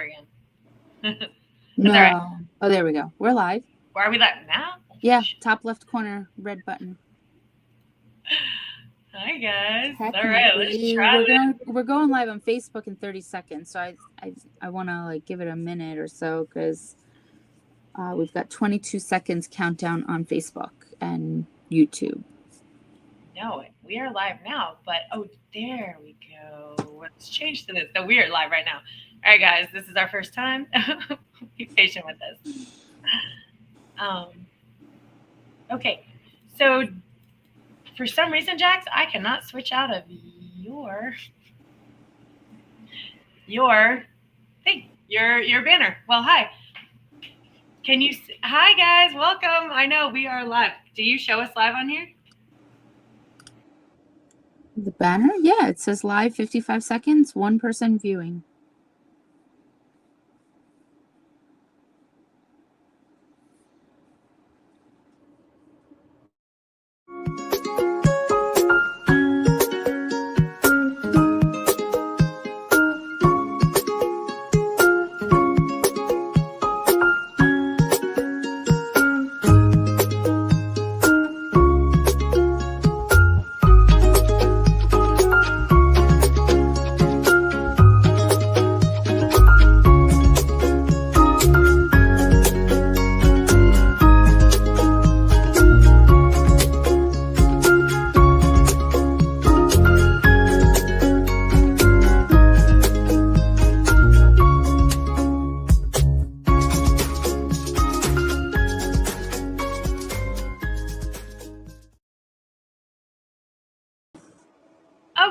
never again. That's No. all right. Oh, there we go. We're live. Where are we live now? Yeah, top left corner, red button. Hi guys. All right, let's try we're going live on Facebook in 30 seconds. So I want to like give it a minute or so because we've got 22 seconds countdown on Facebook and YouTube. No, we are live now, but oh, there we go. Let's change to this. So we are live right now. All right, guys, this is our first time. Be patient with us. Okay, so for some reason, Jax, I cannot switch out of your thing, your banner. Well, hi. Can you? Hi, guys. Welcome. I know we are live. Do you show us live on here? The banner? Yeah, it says live 55 seconds, one person viewing.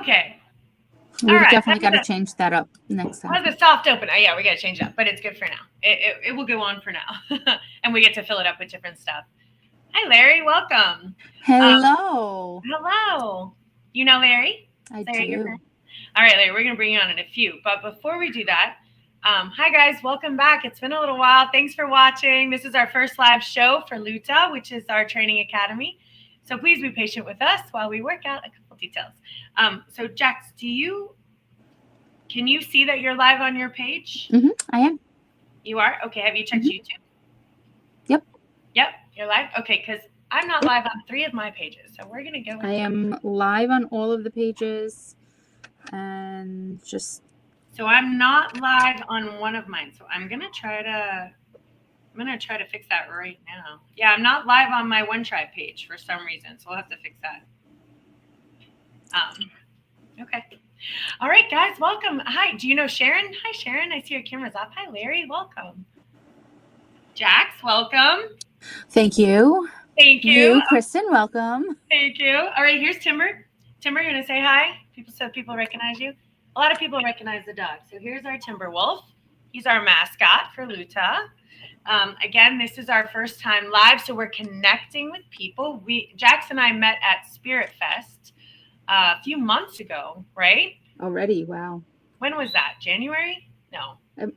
Okay. We've definitely got to change that up next time. That was a soft open. Yeah, we got to change it up, but it's good for now. It will go on for now. And we get to fill it up with different stuff. Hi, Larry. Welcome. Hello. Hello. You know Larry? I Larry, do. All right, Larry, we're going to bring you on in a few. But before we do that, hi, guys. Welcome back. It's been a little while. Thanks for watching. This is our first live show for Luta, which is our training academy. So please be patient with us while we work out a couple details. So Jax, can you see that you're live on your page? Mm-hmm, I am. You are? Okay. Have you checked YouTube? Yep. Yep. You're live? Okay. Because I'm not live on 3 of my pages. So we're going to go. I am live on all of the pages and just. So I'm not live on one of mine. So I'm going to try to fix that right now. Yeah, I'm not live on my Onetribe page for some reason. So we'll have to fix that. Okay. All right, guys, welcome. Hi, do you know Sharon? Hi, Sharon. I see your camera's off. Hi, Larry. Welcome. Jax, welcome. Thank you. Thank you. Kristen, welcome. Thank you. All right, here's Timber. Timber, you want to say hi? People recognize you. A lot of people recognize the dog. So here's our Timber Wolf. He's our mascot for Luta. Again, this is our first time live, so we're connecting with people. Jax and I met at Spirit Fest a few months ago, right? Already, wow. When was that? January? No. It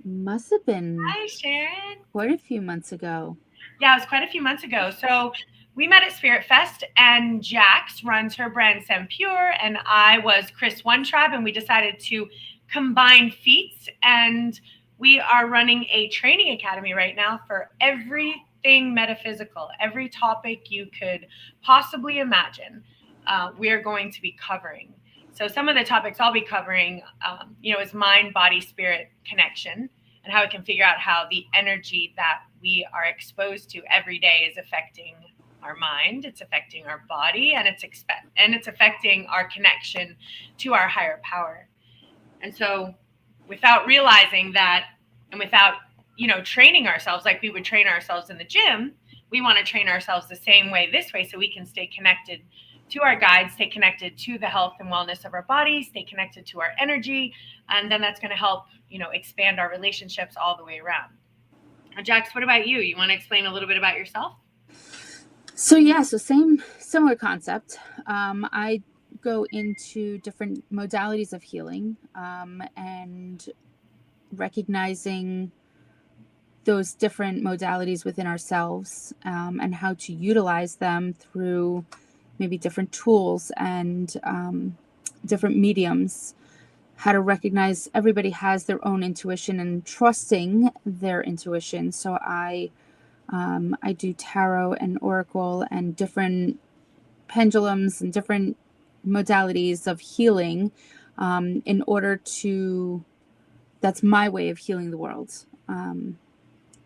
must have been. Hi, Sharon. Quite a few months ago. Yeah, it was quite a few months ago. So we met at Spirit Fest, and Jax runs her brand Pure, and I was Chris Onetribe, and we decided to combine feats, and we are running a training academy right now for everything metaphysical, every topic you could possibly imagine. We are going to be covering. So some of the topics I'll be covering, is mind, body, spirit connection, and how we can figure out how the energy that we are exposed to every day is affecting our mind, it's affecting our body, and it's affecting our connection to our higher power. And so without realizing that, and without, training ourselves like we would train ourselves in the gym, we want to train ourselves the same way this way so we can stay connected to our guides, stay connected to the health and wellness of our body, stay connected to our energy, and then that's going to help, expand our relationships all the way around. Now, Jax, what about you? You want to explain a little bit about yourself? So similar concept. I go into different modalities of healing and recognizing those different modalities within ourselves and how to utilize them through maybe different tools and different mediums how to recognize everybody has their own intuition and trusting their intuition. So I do tarot and oracle and different pendulums and different modalities of healing in order to, that's my way of healing the world.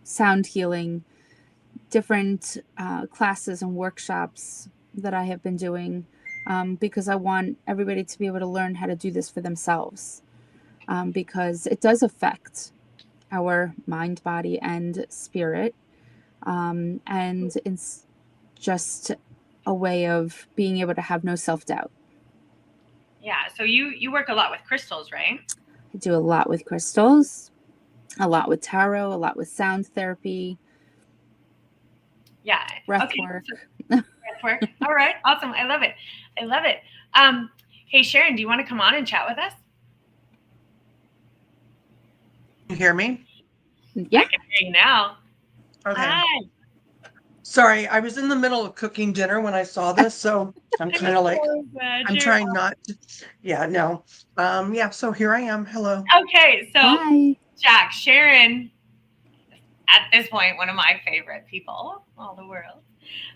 Sound healing, different classes and workshops that I have been doing because I want everybody to be able to learn how to do this for themselves because it does affect our mind, body, and spirit. And it's just a way of being able to have no self-doubt. Yeah. So you work a lot with crystals, right? I do a lot with crystals, a lot with tarot, a lot with sound therapy. Yeah. Breath work. Breath work. All right. Awesome. I love it. I love it. Hey, Sharon, do you want to come on and chat with us? You hear me? Yeah. I can hear you now. Okay. Hi. Sorry, I was in the middle of cooking dinner when I saw this, so I'm kind of like, I'm trying not to. Yeah, no. Yeah, so here I am. Hello. Okay, so Hi. Jack, Sharon, at this point, one of my favorite people in all the world.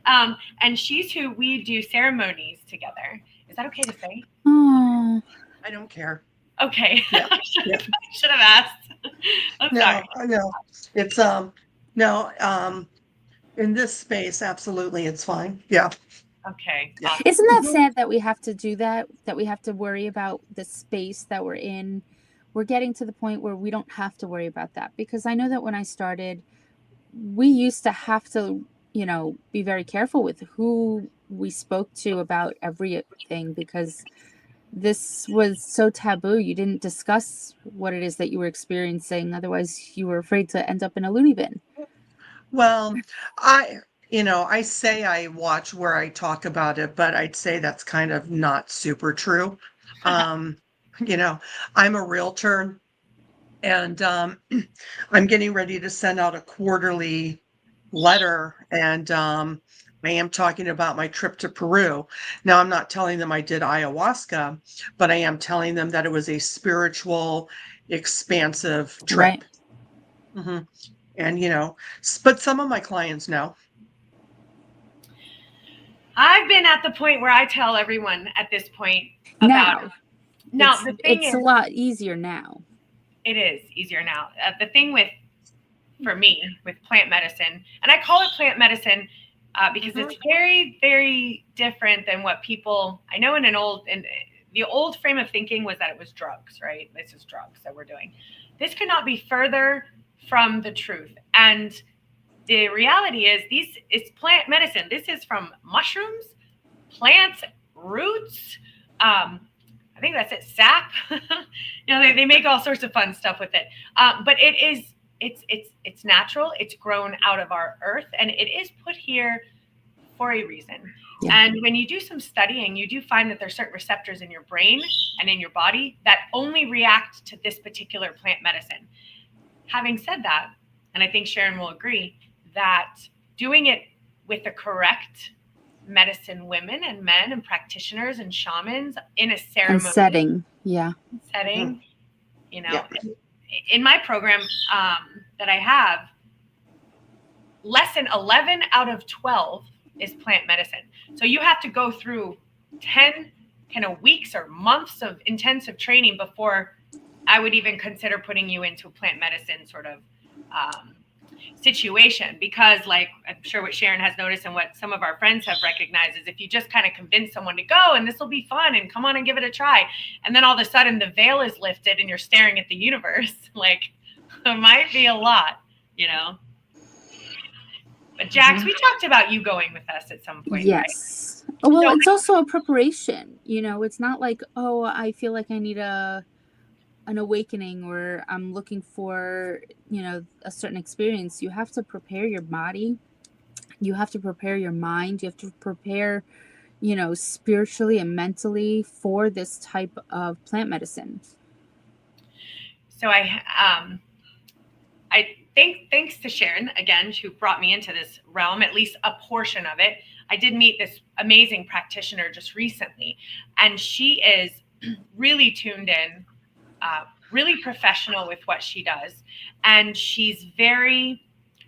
And she's who we do ceremonies together. Is that okay to say? Oh. I don't care. Okay. Yeah. I should have asked. I'm sorry. No. It's no, in this space, absolutely, it's fine. Yeah. Okay. Yeah. Awesome. Isn't that sad that we have to do that we have to worry about the space that we're in? We're getting to the point where we don't have to worry about that, because I know that when I started, we used to have to, be very careful with who we spoke to about everything, because this was so taboo. You didn't discuss what it is that you were experiencing. Otherwise, you were afraid to end up in a loony bin. Well, I say I watch where I talk about it, but I'd say that's kind of not super true. I'm a realtor, and I'm getting ready to send out a quarterly letter, and I am talking about my trip to Peru. Now, I'm not telling them I did ayahuasca, but I am telling them that it was a spiritual, expansive trip. Right. hmm And, but some of my clients know. I've been at the point where I tell everyone at this point about now the thing it's is, a lot easier now. It is easier now. The thing for me, with plant medicine, and I call it plant medicine because it's very, very different than what people, I know in the old frame of thinking was that it was drugs, right? This is drugs that we're doing. This could not be further from the truth. And the reality is it's plant medicine. This is from mushrooms, plants, roots, I think that's it, sap. They make all sorts of fun stuff with it. But it's natural. It's grown out of our earth, and it is put here for a reason. Yeah. And when you do some studying, you do find that there's certain receptors in your brain and in your body that only react to this particular plant medicine. Having said that, and I think Sharon will agree, that doing it with the correct medicine women and men and practitioners and shamans in a ceremony setting, in my program that I have, less than 11 out of 12 is plant medicine. So you have to go through 10 kind of weeks or months of intensive training before I would even consider putting you into a plant medicine sort of situation, because like I'm sure what Sharon has noticed and what some of our friends have recognized is if you just kind of convince someone to go and this will be fun and come on and give it a try, and then all of a sudden the veil is lifted and you're staring at the universe, like it might be a lot, But Jax, we talked about you going with us at some point. Yes. Right? Well, it's also a preparation. It's not like, oh, I feel like I need an awakening or I'm looking for, a certain experience. You have to prepare your body. You have to prepare your mind. You have to prepare, spiritually and mentally for this type of plant medicine. So I think thanks to Sharon, again, who brought me into this realm, at least a portion of it. I did meet this amazing practitioner just recently, and she is really tuned in really professional with what she does. And she's very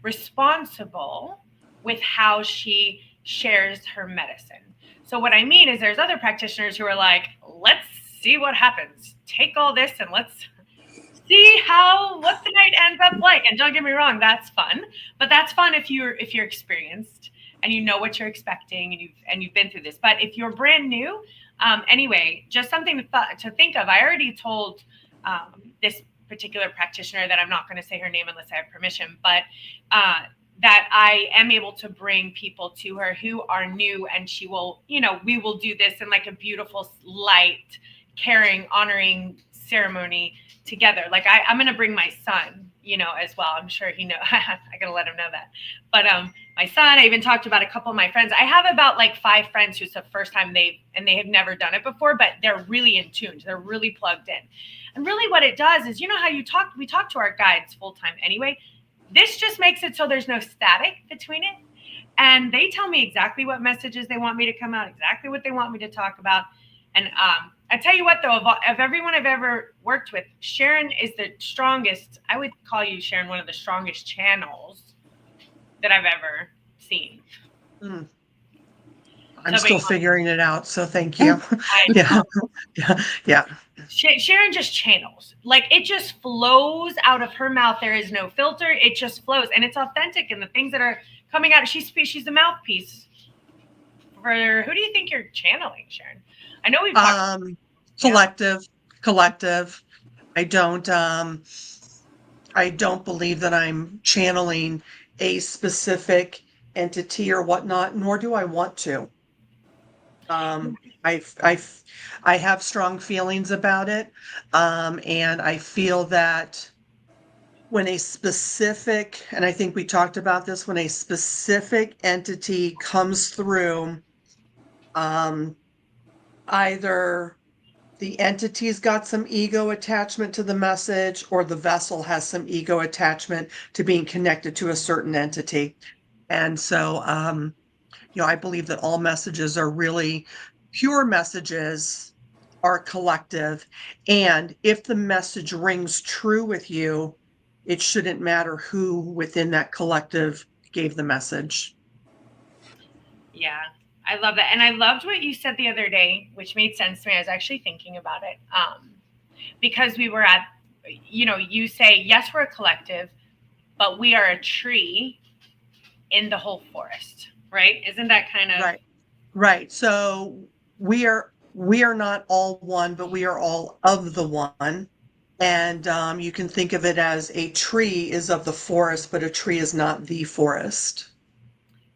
responsible with how she shares her medicine. So what I mean is there's other practitioners who are like, let's see what happens. Take all this and let's see what the night ends up like. And don't get me wrong, that's fun. But that's fun if you're experienced and you know what you're expecting and you've been through this. But if you're brand new, anyway, just something to think of. I already told this particular practitioner that I'm not going to say her name unless I have permission, but that I am able to bring people to her who are new, and she will, we will do this in like a beautiful, light, caring, honoring ceremony together. Like I'm going to bring my son, as well. I'm sure he knows. I got to let him know that. But my son, I even talked about a couple of my friends. I have about like 5 friends who's the first time they have never done it before, but they're really in tune. They're really plugged in. And really what it does is, how we talk to our guides full time anyway. This just makes it so there's no static between it. And they tell me exactly what messages they want me to come out, exactly what they want me to talk about. And I tell you what, though, of everyone I've ever worked with, Sharon is the strongest. I would call you, Sharon, one of the strongest channels that I've ever seen. Mm. I'm still figuring it out, so thank you. Yeah. Sharon just channels. Like, it just flows out of her mouth. There is no filter. It just flows, and it's authentic. And the things that are coming out, she's the mouthpiece. For who do you think you're channeling, Sharon? I know we've talked. Collective. I don't believe that I'm channeling a specific entity or whatnot, nor do I want to. I have strong feelings about it, and I feel that when a specific, and I think we talked about this, when a specific entity comes through, either the entity's got some ego attachment to the message, or the vessel has some ego attachment to being connected to a certain entity. And so, I believe that all messages are really pure messages, are collective. And if the message rings true with you, it shouldn't matter who within that collective gave the message. Yeah, I love that. And I loved what you said the other day, which made sense to me. I was actually thinking about it. Because we were at, you say, yes, we're a collective, but we are a tree in the whole forest, right? Isn't that kind of right? So we are not all one, but we are all of the one. And you can think of it as a tree is of the forest, but a tree is not the forest.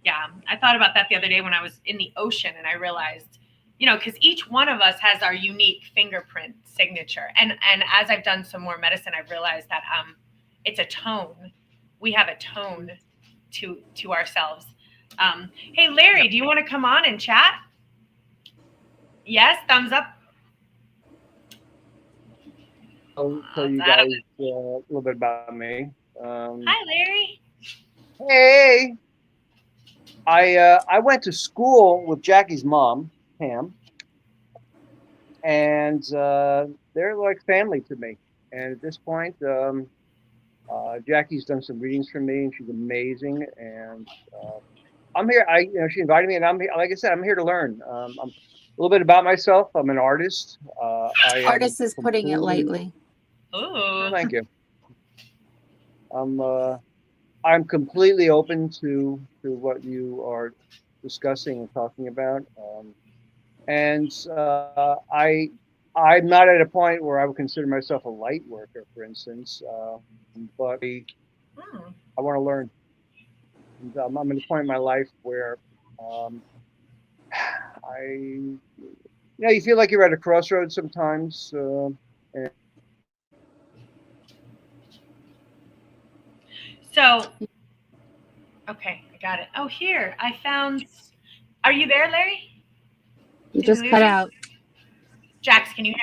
Yeah, I thought about that the other day when I was in the ocean, and I realized, because each one of us has our unique fingerprint signature. And as I've done some more medicine, I've realized that it's a tone. We have a tone to ourselves. Hey, Larry, do you want to come on and chat? Yes, thumbs up. I'll tell you guys a little bit about me. Hi, Larry. Hey. I went to school with Jackie's mom, Pam, and they're like family to me. And at this point, Jackie's done some readings for me, and she's amazing. And I'm here. She invited me, and I'm here. Like I said, I'm here to learn. I'm a little bit about myself. I'm an artist. Artist is putting it lightly. Oh, thank you. I'm completely open to what you are discussing and talking about. I'm not at a point where I would consider myself a light worker, for instance, but I want to learn. And, I'm at a point in my life where you feel like you're at a crossroads sometimes. So, okay, I got it. Oh, here, I found. Are you there, Larry? You just cut out. Jax, can you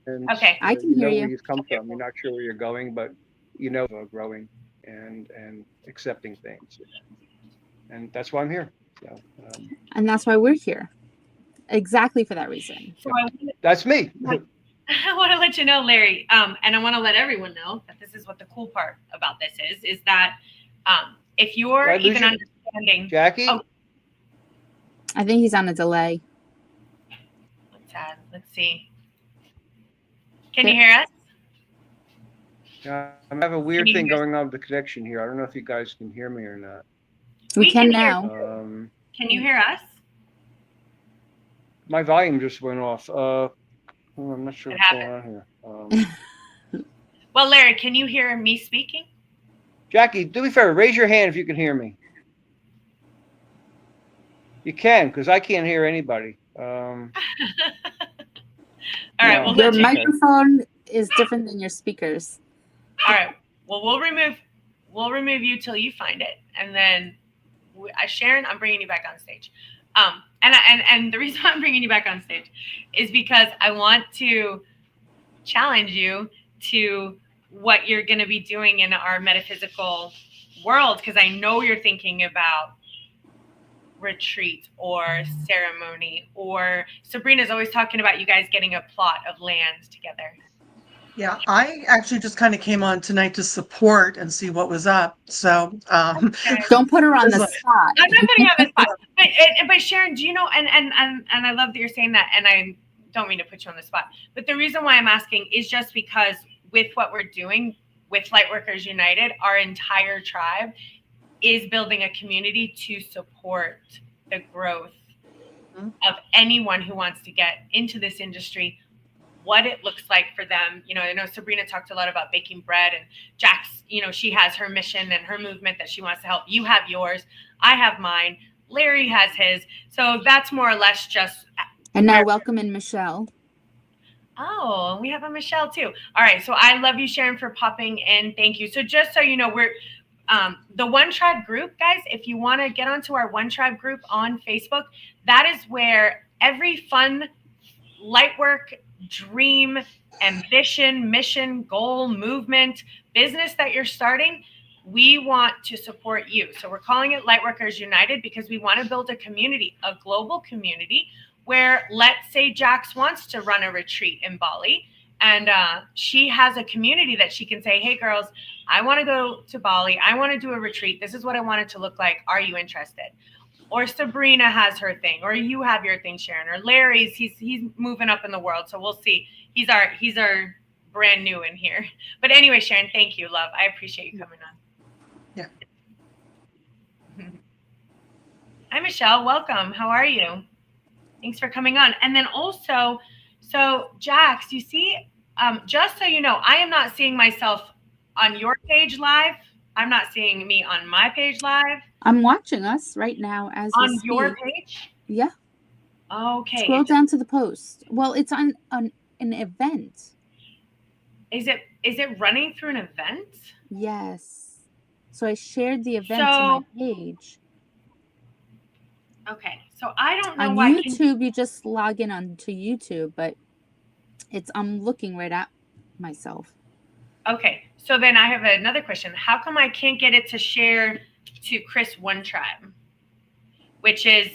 hear me? Okay. I can hear you. Where you've come from. You're not sure where you're going, but growing and accepting things. And that's why I'm here. So, and that's why we're here. Exactly for that reason. So that's me. I want to let you know, Larry, and I want to let everyone know that this is what the cool part about this is that if you're Did I lose even you? understanding, Jackie? Oh. I think he's on a delay. let's see. Can you hear us? Yeah, I have a weird you thing hear us? going on with the connection here. I don't know if you guys can hear me or not. We can hear now. you. Can you hear us? My volume just went off. I'm not sure what's going on here. Well, Larry, can you hear me speaking? Jackie, do me a favor. Raise your hand if you can hear me. You can, because I can't hear anybody. All right. No. Well, Your let's check. microphone is different than your speakers. All right. Well, we'll remove you till you find it, and then Sharon, I'm bringing you back on stage. And the reason I'm bringing you back on stage is because I want to challenge you to what you're going to be doing in our metaphysical world, because I know you're thinking about retreat or ceremony, or Sabrina's always talking about you guys getting a plot of land together. Yeah, I actually just kind of came on tonight to support and see what was up. So Don't put her on the spot. I'm not putting you on the spot. But Sharon, do you know, and I love that you're saying that, and I don't mean to put you on the spot, but the reason why I'm asking is just because with what we're doing with Lightworkers United, our entire tribe is building a community to support the growth of anyone who wants to get into this industry, what it looks like for them. You know, I know Sabrina talked a lot about baking bread, and Jax, you know, she has her mission and her movement that she wants to help. You have yours. I have mine. Larry has his. So that's more or less just. And now welcome in Michelle. Oh, we have a Michelle too. All right. So I love you, Sharon, for popping in. Thank you. So just so you know, we're the One Tribe group, guys. If you want to get onto our One Tribe group on Facebook, that is where every fun lightwork, dream, ambition, mission, goal, movement, business that you're starting, we want to support you. So we're calling it Lightworkers United because we want to build a community, a global community, where, let's say Jax wants to run a retreat in Bali, and she has a community that she can say, hey girls, I want to go to Bali. I want to do a retreat. This is what I want it to look like. Are you interested? Or Sabrina has her thing, or you have your thing, Sharon, or Larry's, he's moving up in the world. So we'll see. He's our brand new in here. But anyway, Sharon, thank you, love. I appreciate you coming on. Yeah. Hi, Michelle. Welcome. How are you? Thanks for coming on. And then also, so Jax, you see, just so you know, I am not seeing myself on your page live. I'm not seeing me on my page live. I'm watching us right now as we speak. On your page? Yeah. Okay. Scroll down to the post. Well, it's on an event. Is it running through an event? Yes. So I shared the event to my page. Okay. So I don't know on why YouTube you just log in onto YouTube, but I'm looking right at myself. Okay. So then I have another question. How come I can't get it to share to Chris One Tribe? Which is,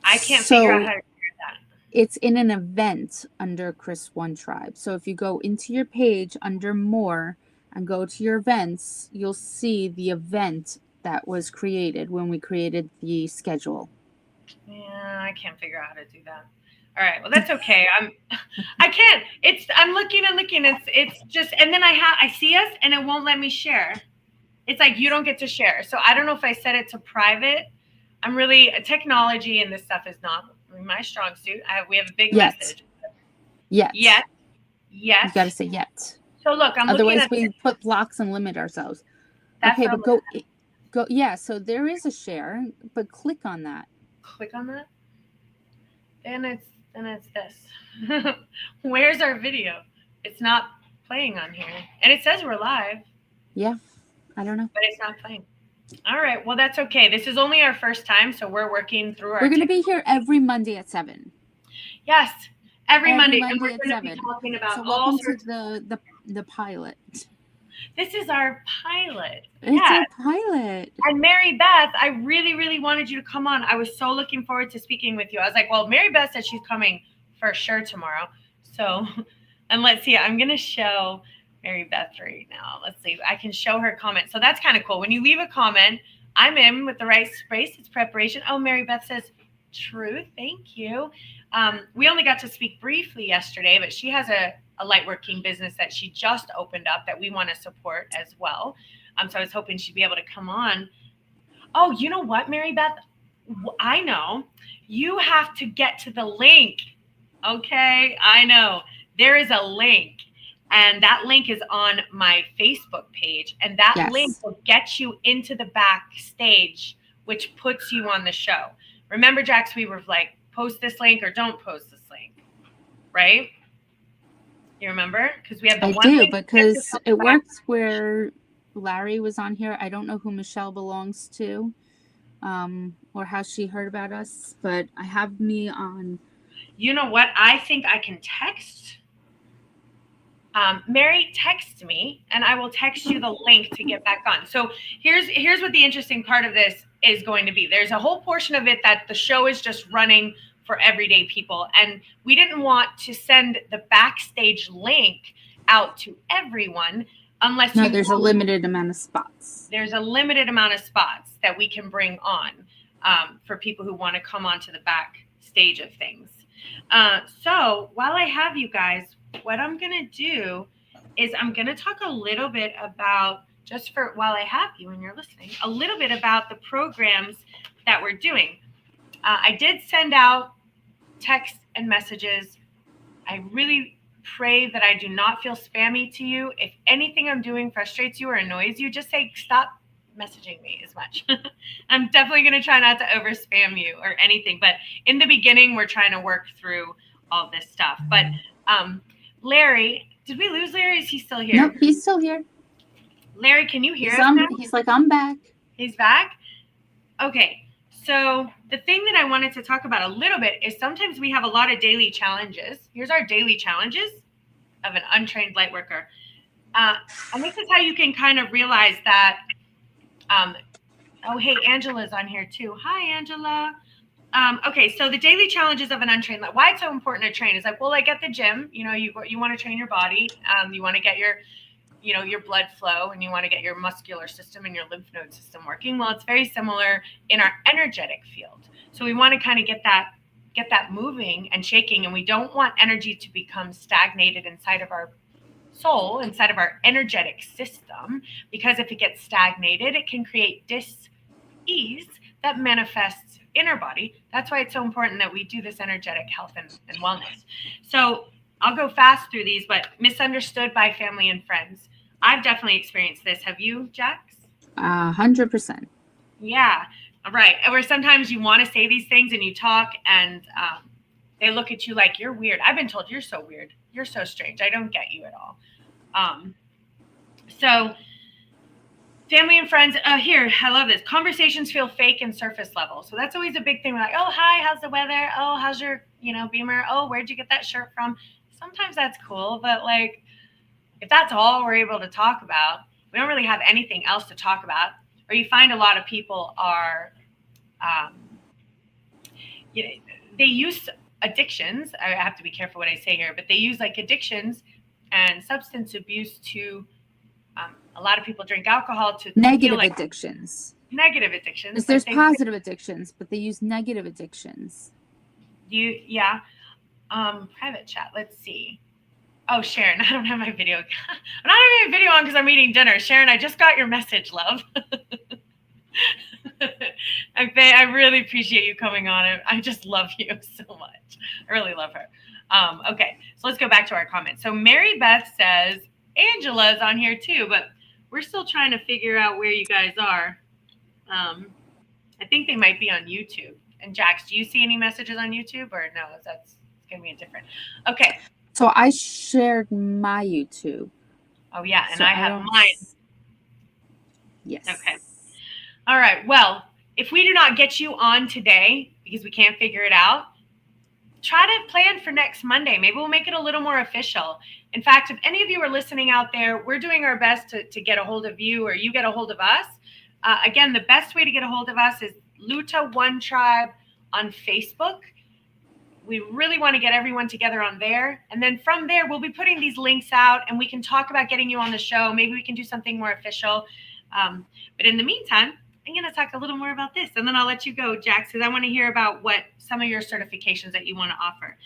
I can't figure out how to share that. It's in an event under Chris One Tribe. So if you go into your page under more and go to your events, you'll see the event that was created when we created the schedule. Yeah, I can't figure out how to do that. All right, well that's okay. I can't. I'm looking and looking. It's just, and then I see us and it won't let me share. It's like you don't get to share. So I don't know if I set it to private. I'm really, technology and this stuff is not my strong suit. We have a big message. Yet. Yes. You got to say yet. So look, I'm otherwise looking at we put blocks and limit ourselves. That's okay, but go. Yeah. So there is a share, but click on that. Click on that. And it's this. Where's our video? It's not playing on here, and it says we're live. Yeah, I don't know, but it's not playing. All right, well that's okay. This is only our first time, so we're working through our. We're going to be here every Monday at 7. Yes, every Monday and we're going to be talking about so all welcome sorts to the pilot. This is our pilot. It's our pilot. And Mary Beth, I really, really wanted you to come on. I was so looking forward to speaking with you. I was like, well, Mary Beth said she's coming for sure tomorrow. So So, and let's see, I'm going to show Mary Beth right now. Let's see. I can show her comment. So that's kind of cool. When you leave a comment, I'm in with the right space. It's preparation. Oh, Mary Beth says, true. Thank you. We only got to speak briefly yesterday, but she has a lightworking business that she just opened up that we want to support as well. So I was hoping she'd be able to come on. Oh, you know what, Mary Beth? I know. You have to get to the link. Okay, I know. There is a link. And that link is on my Facebook page. And that link will get you into the backstage, which puts you on the show. Remember, Jax, we were like, post this link or don't post this link, right? You remember? Because we have the I one do, link because it worked where Larry was on here. I don't know who Michelle belongs to, or how she heard about us, but I have me on. You know what? I think I can text. Mary, text me, and I will text you the link to get back on. So here's what the interesting part of this is going to be. There's a whole portion of it that the show is just running for everyday people, and we didn't want to send the backstage link out to everyone unless there's a limited amount of spots. There's a limited amount of spots that we can bring on for people who want to come onto the backstage of things. So while I have you guys, what I'm going to do is I'm going to talk a little bit about, just for while I have you and you're listening, a little bit about the programs that we're doing. I did send out texts and messages. I really pray that I do not feel spammy to you. If anything I'm doing frustrates you or annoys you, just say, stop messaging me as much. I'm definitely going to try not to over spam you or anything. But in the beginning, we're trying to work through all this stuff. But Larry, did we lose Larry? Is he still here? Nope, he's still here. Larry, can you hear us now? He's like, I'm back. He's back? Okay. So the thing that I wanted to talk about a little bit is sometimes we have a lot of daily challenges. Here's our daily challenges of an untrained light worker. And this is how you can kind of realize that. Oh, hey, Angela's on here too. Hi, Angela. Okay, so the daily challenges of an untrained light. Why it's so important to train is like, well, like at the gym, you know, you want to train your body. You want to get your blood flow, and you want to get your muscular system and your lymph node system working. Well, it's very similar in our energetic field. So we want to kind of get that moving and shaking, and we don't want energy to become stagnated inside of our soul, inside of our energetic system, because if it gets stagnated, it can create dis-ease that manifests in our body. That's why it's so important that we do this energetic health and wellness. So I'll go fast through these, but misunderstood by family and friends. I've definitely experienced this. Have you, Jax? 100%. Yeah. All right. Where sometimes you want to say these things and you talk and they look at you like you're weird. I've been told you're so weird. You're so strange. I don't get you at all. So family and friends, here, I love this. Conversations feel fake and surface level. So that's always a big thing. We're like, oh, hi, how's the weather? Oh, how's your, Beamer? Oh, where'd you get that shirt from? Sometimes that's cool, but like, if that's all we're able to talk about, we don't really have anything else to talk about. Or you find a lot of people are, they use addictions. I have to be careful what I say here, but they use like addictions and substance abuse to, a lot of people drink alcohol to negative like addictions. Negative addictions. There's positive addictions, but they use negative addictions. Private chat. Let's see. Oh, Sharon, I don't have my video. I'm not having a video on because I'm eating dinner. Sharon, I just got your message, love. I really appreciate you coming on. I just love you so much. I really love her. Okay, so let's go back to our comments. So Mary Beth says, Angela's on here too, but we're still trying to figure out where you guys are. I think they might be on YouTube. And Jax, do you see any messages on YouTube or no? That's going to be different. Okay. So I shared my YouTube. Oh, yeah. And so I have mine. Yes. Okay. All right. Well, if we do not get you on today because we can't figure it out, try to plan for next Monday. Maybe we'll make it a little more official. In fact, if any of you are listening out there, we're doing our best to get a hold of you or you get a hold of us. Again, the best way to get a hold of us is Luta Onetribe on Facebook. we really want to get everyone together on there. And then from there, we'll be putting these links out and we can talk about getting you on the show. Maybe we can do something more official. But in the meantime, I'm going to talk a little more about this, and then I'll let you go, Jax, because I want to hear about what some of your certifications that you want to offer.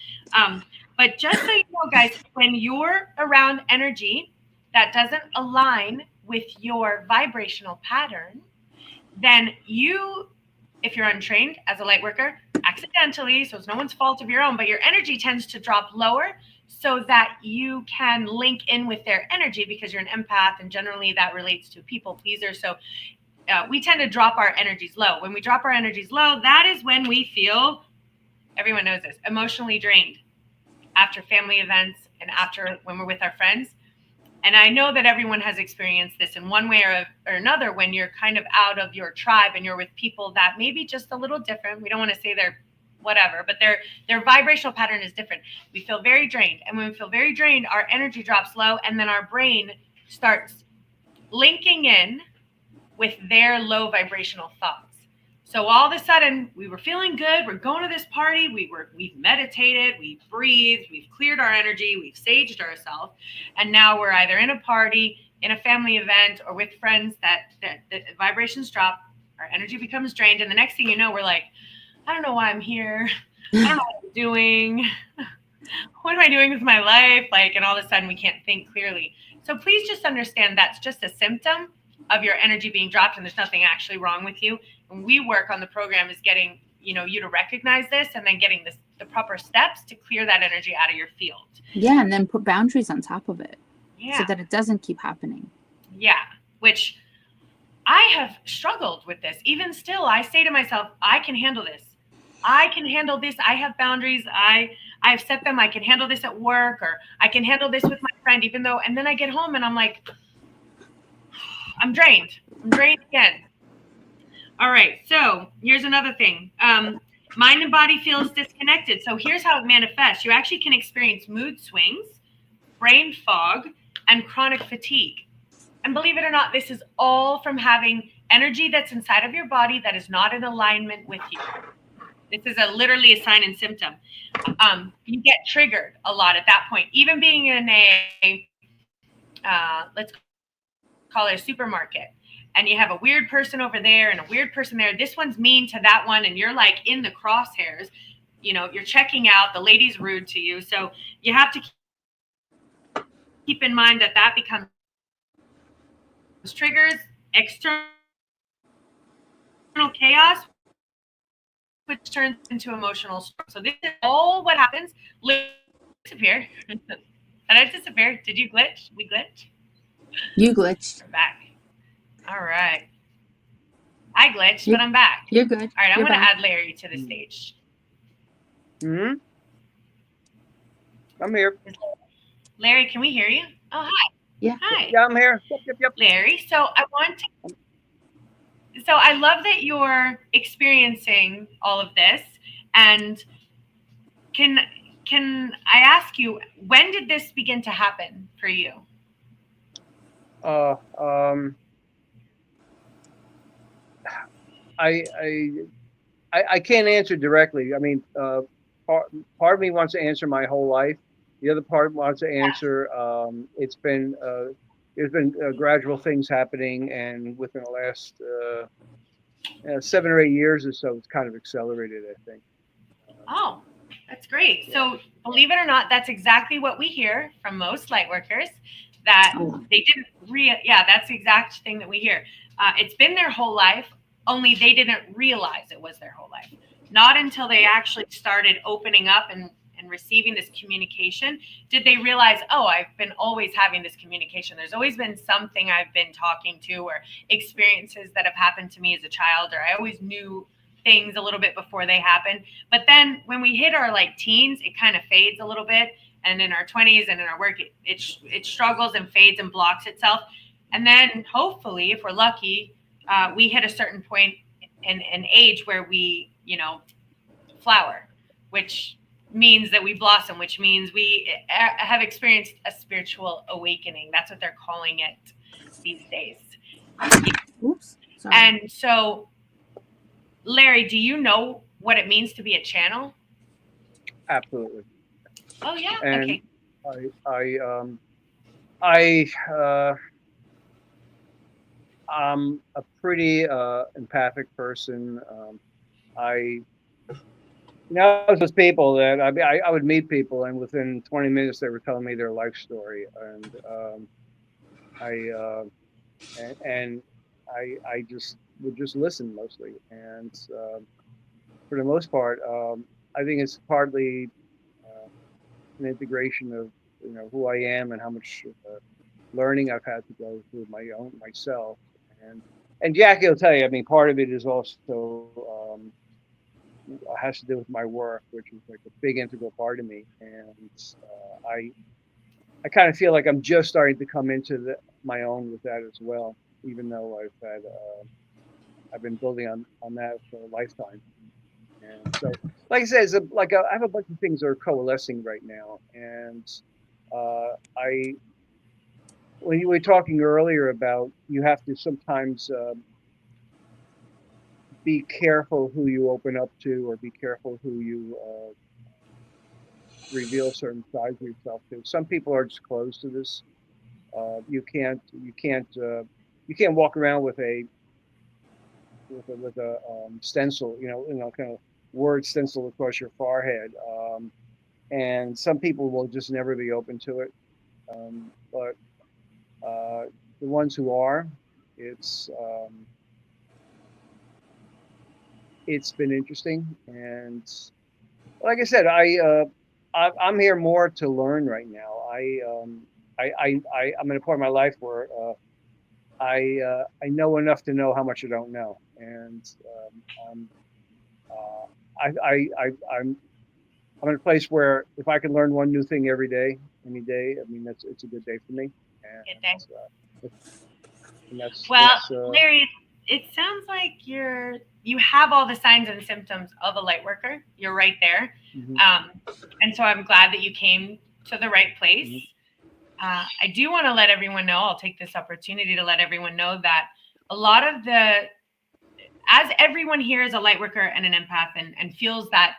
But just so you know, guys, when you're around energy that doesn't align with your vibrational pattern, then you, if you're untrained as a light worker, accidentally, so it's no one's fault of your own, but your energy tends to drop lower so that you can link in with their energy because you're an empath, and generally that relates to people pleaser. So we tend to drop our energies low. When we drop our energies low, that is when we feel, everyone knows this, emotionally drained after family events and after when we're with our friends. And I know that everyone has experienced this in one way or another when you're kind of out of your tribe and you're with people that may be just a little different. We don't want to say they're whatever, but their vibrational pattern is different. We feel very drained. And when we feel very drained, our energy drops low, and then our brain starts linking in with their low vibrational thoughts. So all of a sudden, we were feeling good. We're going to this party. We've meditated, we've breathed, we've cleared our energy, we've saged ourselves, and now we're either in a party, in a family event, or with friends that the vibrations drop. Our energy becomes drained, and the next thing you know, we're like, I don't know why I'm here. I don't know what I'm doing. What am I doing with my life? And all of a sudden, we can't think clearly. So please just understand that's just a symptom of your energy being dropped, and there's nothing actually wrong with you. And we work on the program is getting, you to recognize this, and then getting the proper steps to clear that energy out of your field. Yeah, and then put boundaries on top of it, Yeah. so that it doesn't keep happening. Yeah, which I have struggled with this. Even still, I say to myself, I can handle this. I can handle this. I have boundaries. I've set them. I can handle this at work, or I can handle this with my friend, even though, and then I get home and I'm like, I'm drained. I'm drained again. All right. So here's another thing. Mind and body feels disconnected. So here's how it manifests. You actually can experience mood swings, brain fog, and chronic fatigue. And believe it or not, this is all from having energy that's inside of your body that is not in alignment with you. This is literally a sign and symptom. You get triggered a lot at that point. Even being in a, let's call it a supermarket, and you have a weird person over there and a weird person there. This one's mean to that one, and you're like in the crosshairs. You're checking out. The lady's rude to you. So you have to keep in mind that becomes triggers, external chaos, which turns into emotional storm. So this is all what happens. Disappear. Did I disappear? Did you glitch? We glitched? You glitched. We're back. All right. I glitched, but I'm back. You're good. All right, I'm going to add Larry to the stage. Mm-hmm. I'm here. Larry, can we hear you? Oh, hi. Yeah. Hi. Yeah, I'm here. Yep. Larry, so I love that you're experiencing all of this. And can I ask you, when did this begin to happen for you? I can't answer directly. I mean, part of me wants to answer my whole life. The other part wants to answer. There's been gradual things happening, and within the last 7 or 8 years or so, it's kind of accelerated, I think. Oh, that's great. So believe it or not, that's exactly what we hear from most light workers, that they didn't that's the exact thing that we hear. It's been their whole life, only they didn't realize it was their whole life. Not until they actually started opening up and receiving this communication did they realize, oh, I've been always having this communication. There's always been something I've been talking to, or experiences that have happened to me as a child, or I always knew things a little bit before they happened. But then when we hit our teens, it kind of fades a little bit. And in our 20s and in our work, it struggles and fades and blocks itself. And then hopefully, if we're lucky, we hit a certain point in an age where we, flower, which means that we blossom, which means we have experienced a spiritual awakening. That's what they're calling it these days. Oops. Sorry. And so, Larry, do you know what it means to be a channel? Absolutely. Oh yeah. And Okay. I'm a pretty empathic person. Those people that I would meet people, and within 20 minutes they were telling me their life story, and I and I just would just listen mostly, and for the most part, I think it's partly an integration of who I am and how much learning I've had to go through myself, and Jackie will tell you. I mean, part of it is also has to do with my work, which is like a big integral part of me, and I kind of feel like I'm just starting to come into my own with that as well, even though I've been building on that for a lifetime. And so, like I said, I have a bunch of things that are coalescing right now. And when you were talking earlier about you have to sometimes be careful who you open up to, or be careful who you reveal certain sides of yourself to. Some people are just closed to this. You can't walk around with a stencil, kind of word stencil across your forehead. And some people will just never be open to it. But the ones who are, it's been interesting. And like I said, I'm here more to learn right now. I'm in a point in my life where I know enough to know how much I don't know, and I'm in a place where if I can learn one new thing every day, any day, I mean it's a good day for me. Good day. And Well, Larry, it sounds like you have all the signs and symptoms of a light worker. You're right there. Mm-hmm. And so I'm glad that you came to the right place. Mm-hmm. I do want to let everyone know, I'll take this opportunity to let everyone know that a lot of as everyone here is a light worker and an empath and feels that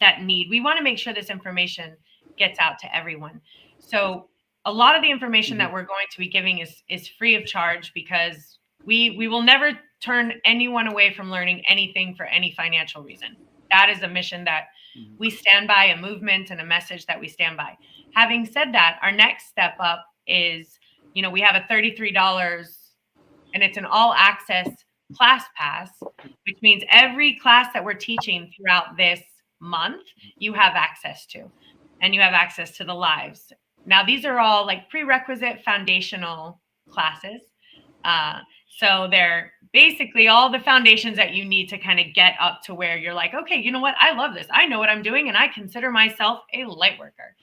that need, we want to make sure this information gets out to everyone. So a lot of the information that we're going to be giving is free of charge, because we will never turn anyone away from learning anything for any financial reason. That is a mission that we stand by, a movement and a message that we stand by. Having said that, our next step up is, we have a $33 and it's an all access class pass, which means every class that we're teaching throughout this month, you have access to, and you have access to the lives. Now, these are all like prerequisite foundational classes. So they're basically all the foundations that you need to kind of get up to where you're like, okay, you know what? I love this. I know what I'm doing, and I consider myself a light worker.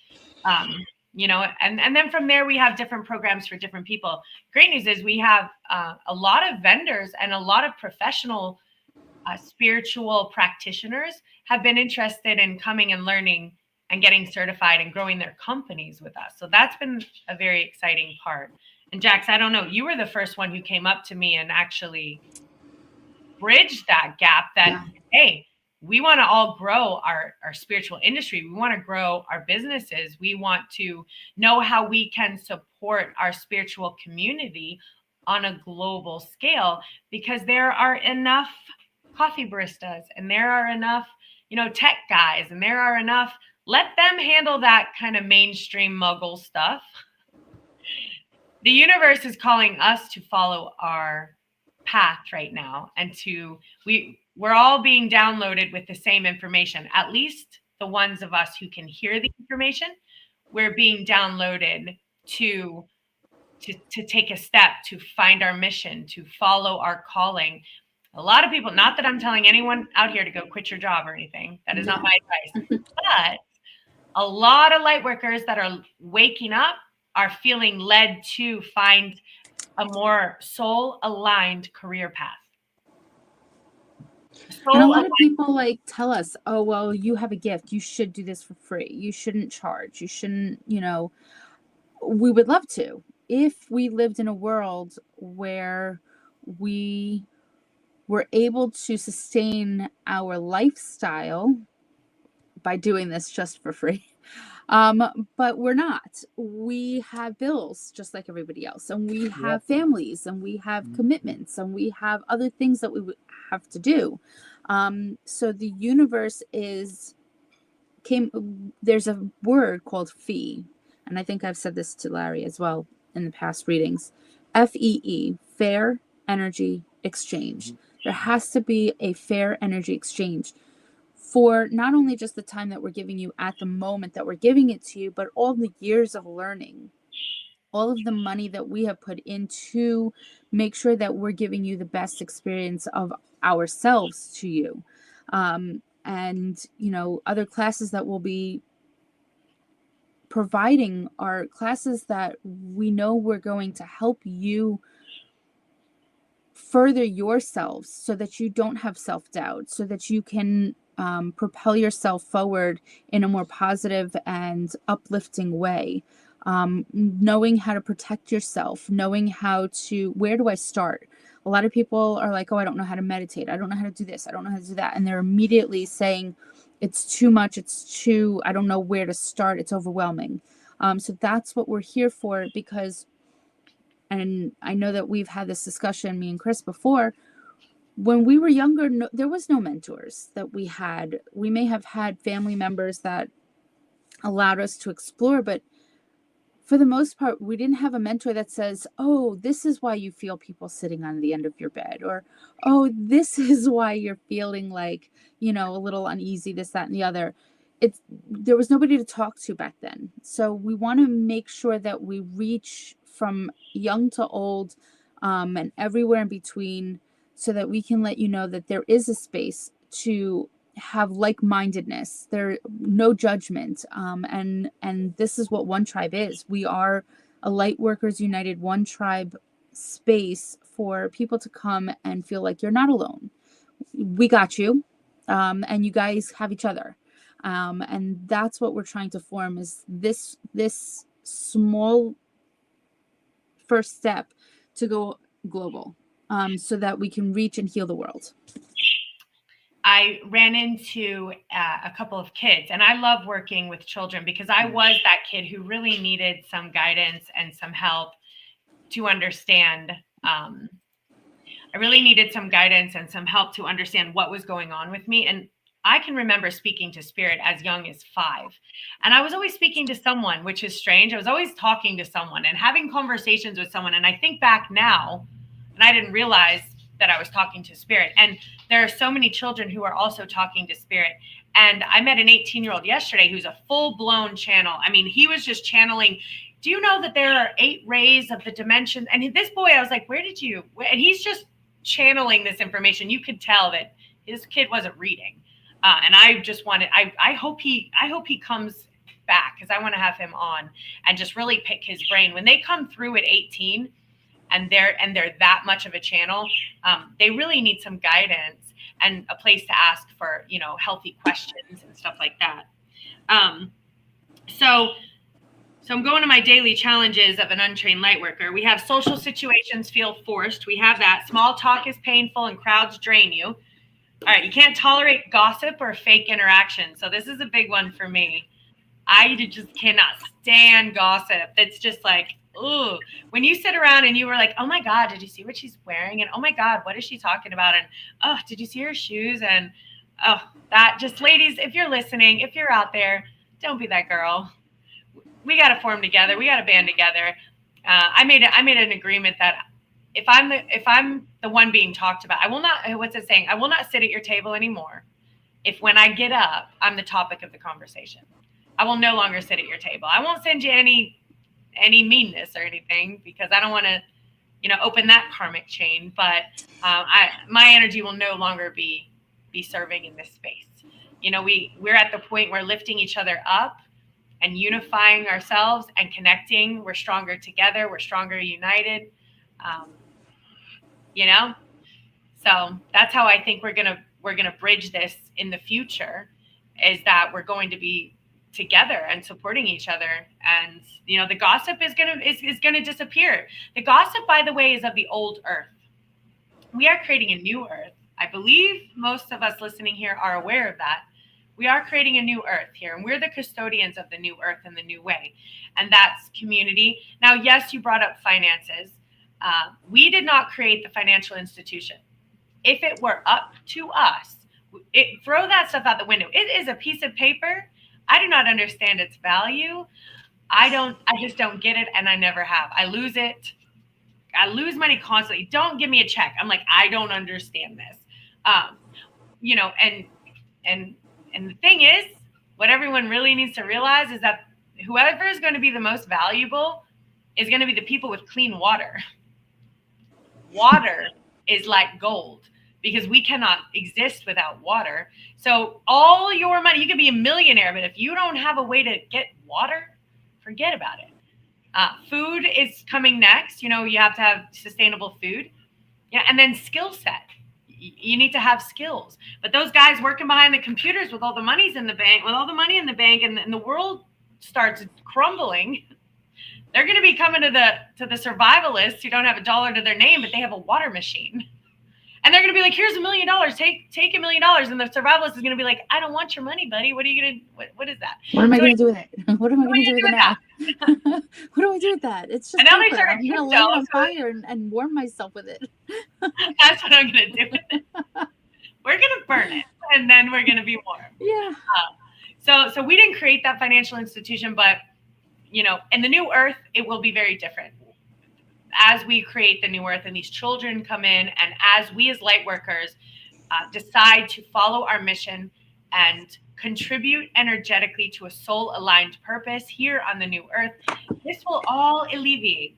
And then from there, we have different programs for different people. Great news is we have a lot of vendors and a lot of professional spiritual practitioners have been interested in coming and learning and getting certified and growing their companies with us. So that's been a very exciting part. And Jax, I don't know, you were the first one who came up to me and actually bridged that gap that, hey, we want to all grow our spiritual industry. We want to grow our businesses. We want to know how we can support our spiritual community on a global scale, because there are enough coffee baristas and there are enough, tech guys, and there are enough. Let them handle that kind of mainstream muggle stuff. The universe is calling us to follow our path right now, and we're all being downloaded with the same information. At least the ones of us who can hear the information, we're being downloaded to take a step, to find our mission, to follow our calling. A lot of people, not that I'm telling anyone out here to go quit your job or anything, that is not my advice, but a lot of light workers that are waking up are feeling led to find a more soul-aligned career path. And a lot of people tell us, oh, well, you have a gift. You should do this for free. You shouldn't charge. You shouldn't, we would love to. If we lived in a world where we were able to sustain our lifestyle by doing this just for free. But we're not. We have bills just like everybody else, and we have families, and we have commitments, and we have other things that we would have to do. So the universe there's a word called fee, and I think I've said this to Larry as well in the past readings. FEE, fair energy exchange. There has to be a fair energy exchange for not only just the time that we're giving you at the moment that we're giving it to you, but all the years of learning, all of the money that we have put into make sure that we're giving you the best experience of ourselves to you. And, you know, other classes that we'll be providing are classes that we know we're going to help you further yourselves so that you don't have self-doubt, so that you can propel yourself forward in a more positive and uplifting way. Knowing how to protect yourself, knowing where do I start? A lot of people are like, oh, I don't know how to meditate. I don't know how to do this. I don't know how to do that. And they're immediately saying, it's too much. I don't know where to start. It's overwhelming. So that's what we're here for, because, and I know that we've had this discussion, me and Chris, before. When we were younger, there was no mentors that we had. We may have had family members that allowed us to explore, but for the most part, we didn't have a mentor that says, oh, this is why you feel people sitting on the end of your bed, or, oh, this is why you're feeling like, you know, a little uneasy, this, that, and the other. There was nobody to talk to back then. So we want to make sure that we reach from young to old, and everywhere in between, so that we can let you know that there is a space to have like-mindedness. There, no judgment. And this is what One Tribe is. We are a Lightworkers United One Tribe space for people to come and feel like you're not alone. We got you. And you guys have each other. And that's what we're trying to form, is this small first step to go global, so that we can reach and heal the world. I ran into a couple of kids, and I love working with children because I was that kid who really needed some guidance and some help to understand. I really needed some guidance and some help to understand what was going on with me. And I can remember speaking to spirit as young as 5. And I was always speaking to someone, which is strange. I was always talking to someone and having conversations with someone. And I think back now, and I didn't realize that I was talking to spirit. And there are so many children who are also talking to spirit. And I met an 18-year-old yesterday who's a full-blown channel. I mean, he was just channeling. Do you know that there are 8 rays of the dimension? And this boy, I was like, where did you? And he's just channeling this information. You could tell that his kid wasn't reading. And I just wanted, I hope he comes back, because I want to have him on and just really pick his brain. When they come through at 18 and they're that much of a channel, they really need some guidance and a place to ask for, you know, healthy questions and stuff like that. So I'm going to my daily challenges of an untrained light worker. We have social situations feel forced. We have that. Small talk is painful and crowds drain you. All right, you can't tolerate gossip or fake interaction. So this is a big one for me. I just cannot stand gossip. It's just like, ooh. When you sit around and you were like, oh my God, did you see what she's wearing? And oh my God, what is she talking about? And oh, did you see her shoes? And oh, that just, ladies, if you're listening, if you're out there, don't be that girl. We got to form together. We got to band together. I made an agreement that if I'm the one being talked about, I will not, what's it saying? I will not sit at your table anymore. If when I get up, I'm the topic of the conversation. I will no longer sit at your table. I won't send you any meanness or anything, because I don't want to, you know, open that karmic chain. But my energy will no longer be serving in this space. You know, we're at the point where lifting each other up and unifying ourselves and connecting. We're stronger together. We're stronger united. You know, so that's how I think we're gonna bridge this in the future, is that we're going to be together and supporting each other. And you know, the gossip is gonna disappear. The gossip, by the way, is of the old earth. We are creating a new earth. I believe most of us listening here are aware of that. We are creating a new earth here, and we're the custodians of the new earth and the new way. And that's community. Now, yes, you brought up finances. We did not create the financial institution. If it were up to us, throw that stuff out the window. It is a piece of paper. I do not understand its value. I just don't get it, and I never have. I lose it. I lose money constantly. Don't give me a check. I'm like, I don't understand this. You know, and the thing is, what everyone really needs to realize is that whoever is going to be the most valuable is going to be the people with clean water. Water is like gold because we cannot exist without water. So all your money, you could be a millionaire, but if you don't have a way to get water, forget about it. Food is coming next. You know, you have to have sustainable food. Yeah, and then skill set. You need to have skills. But those guys working behind the computers with all the money in the bank, and the world starts crumbling, they're going to be coming to the survivalists who don't have a dollar to their name, but they have a water machine. And they're going to be like, here's $1 million. Take $1 million. And the survivalist is going to be like, I don't want your money, buddy. What are you going to, what is that? What am I going to do with it? What am I going to do with it now? What do I do with that? It's just paper. I'm going to light it on fire and warm myself with it. That's what I'm going to do with it. We're going to burn it, and then we're going to be warm. Yeah. So we didn't create that financial institution, but, you know, in the new earth, it will be very different. As we create the new earth and these children come in, and as we as light workers decide to follow our mission and contribute energetically to a soul aligned purpose here on the new earth, this will all alleviate.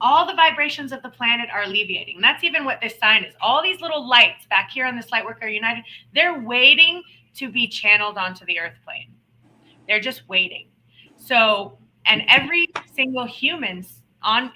All the vibrations of the planet are alleviating. And that's even what this sign is. All these little lights back here on this Lightworker United, they're waiting to be channeled onto the earth plane. They're just waiting. So, and every single human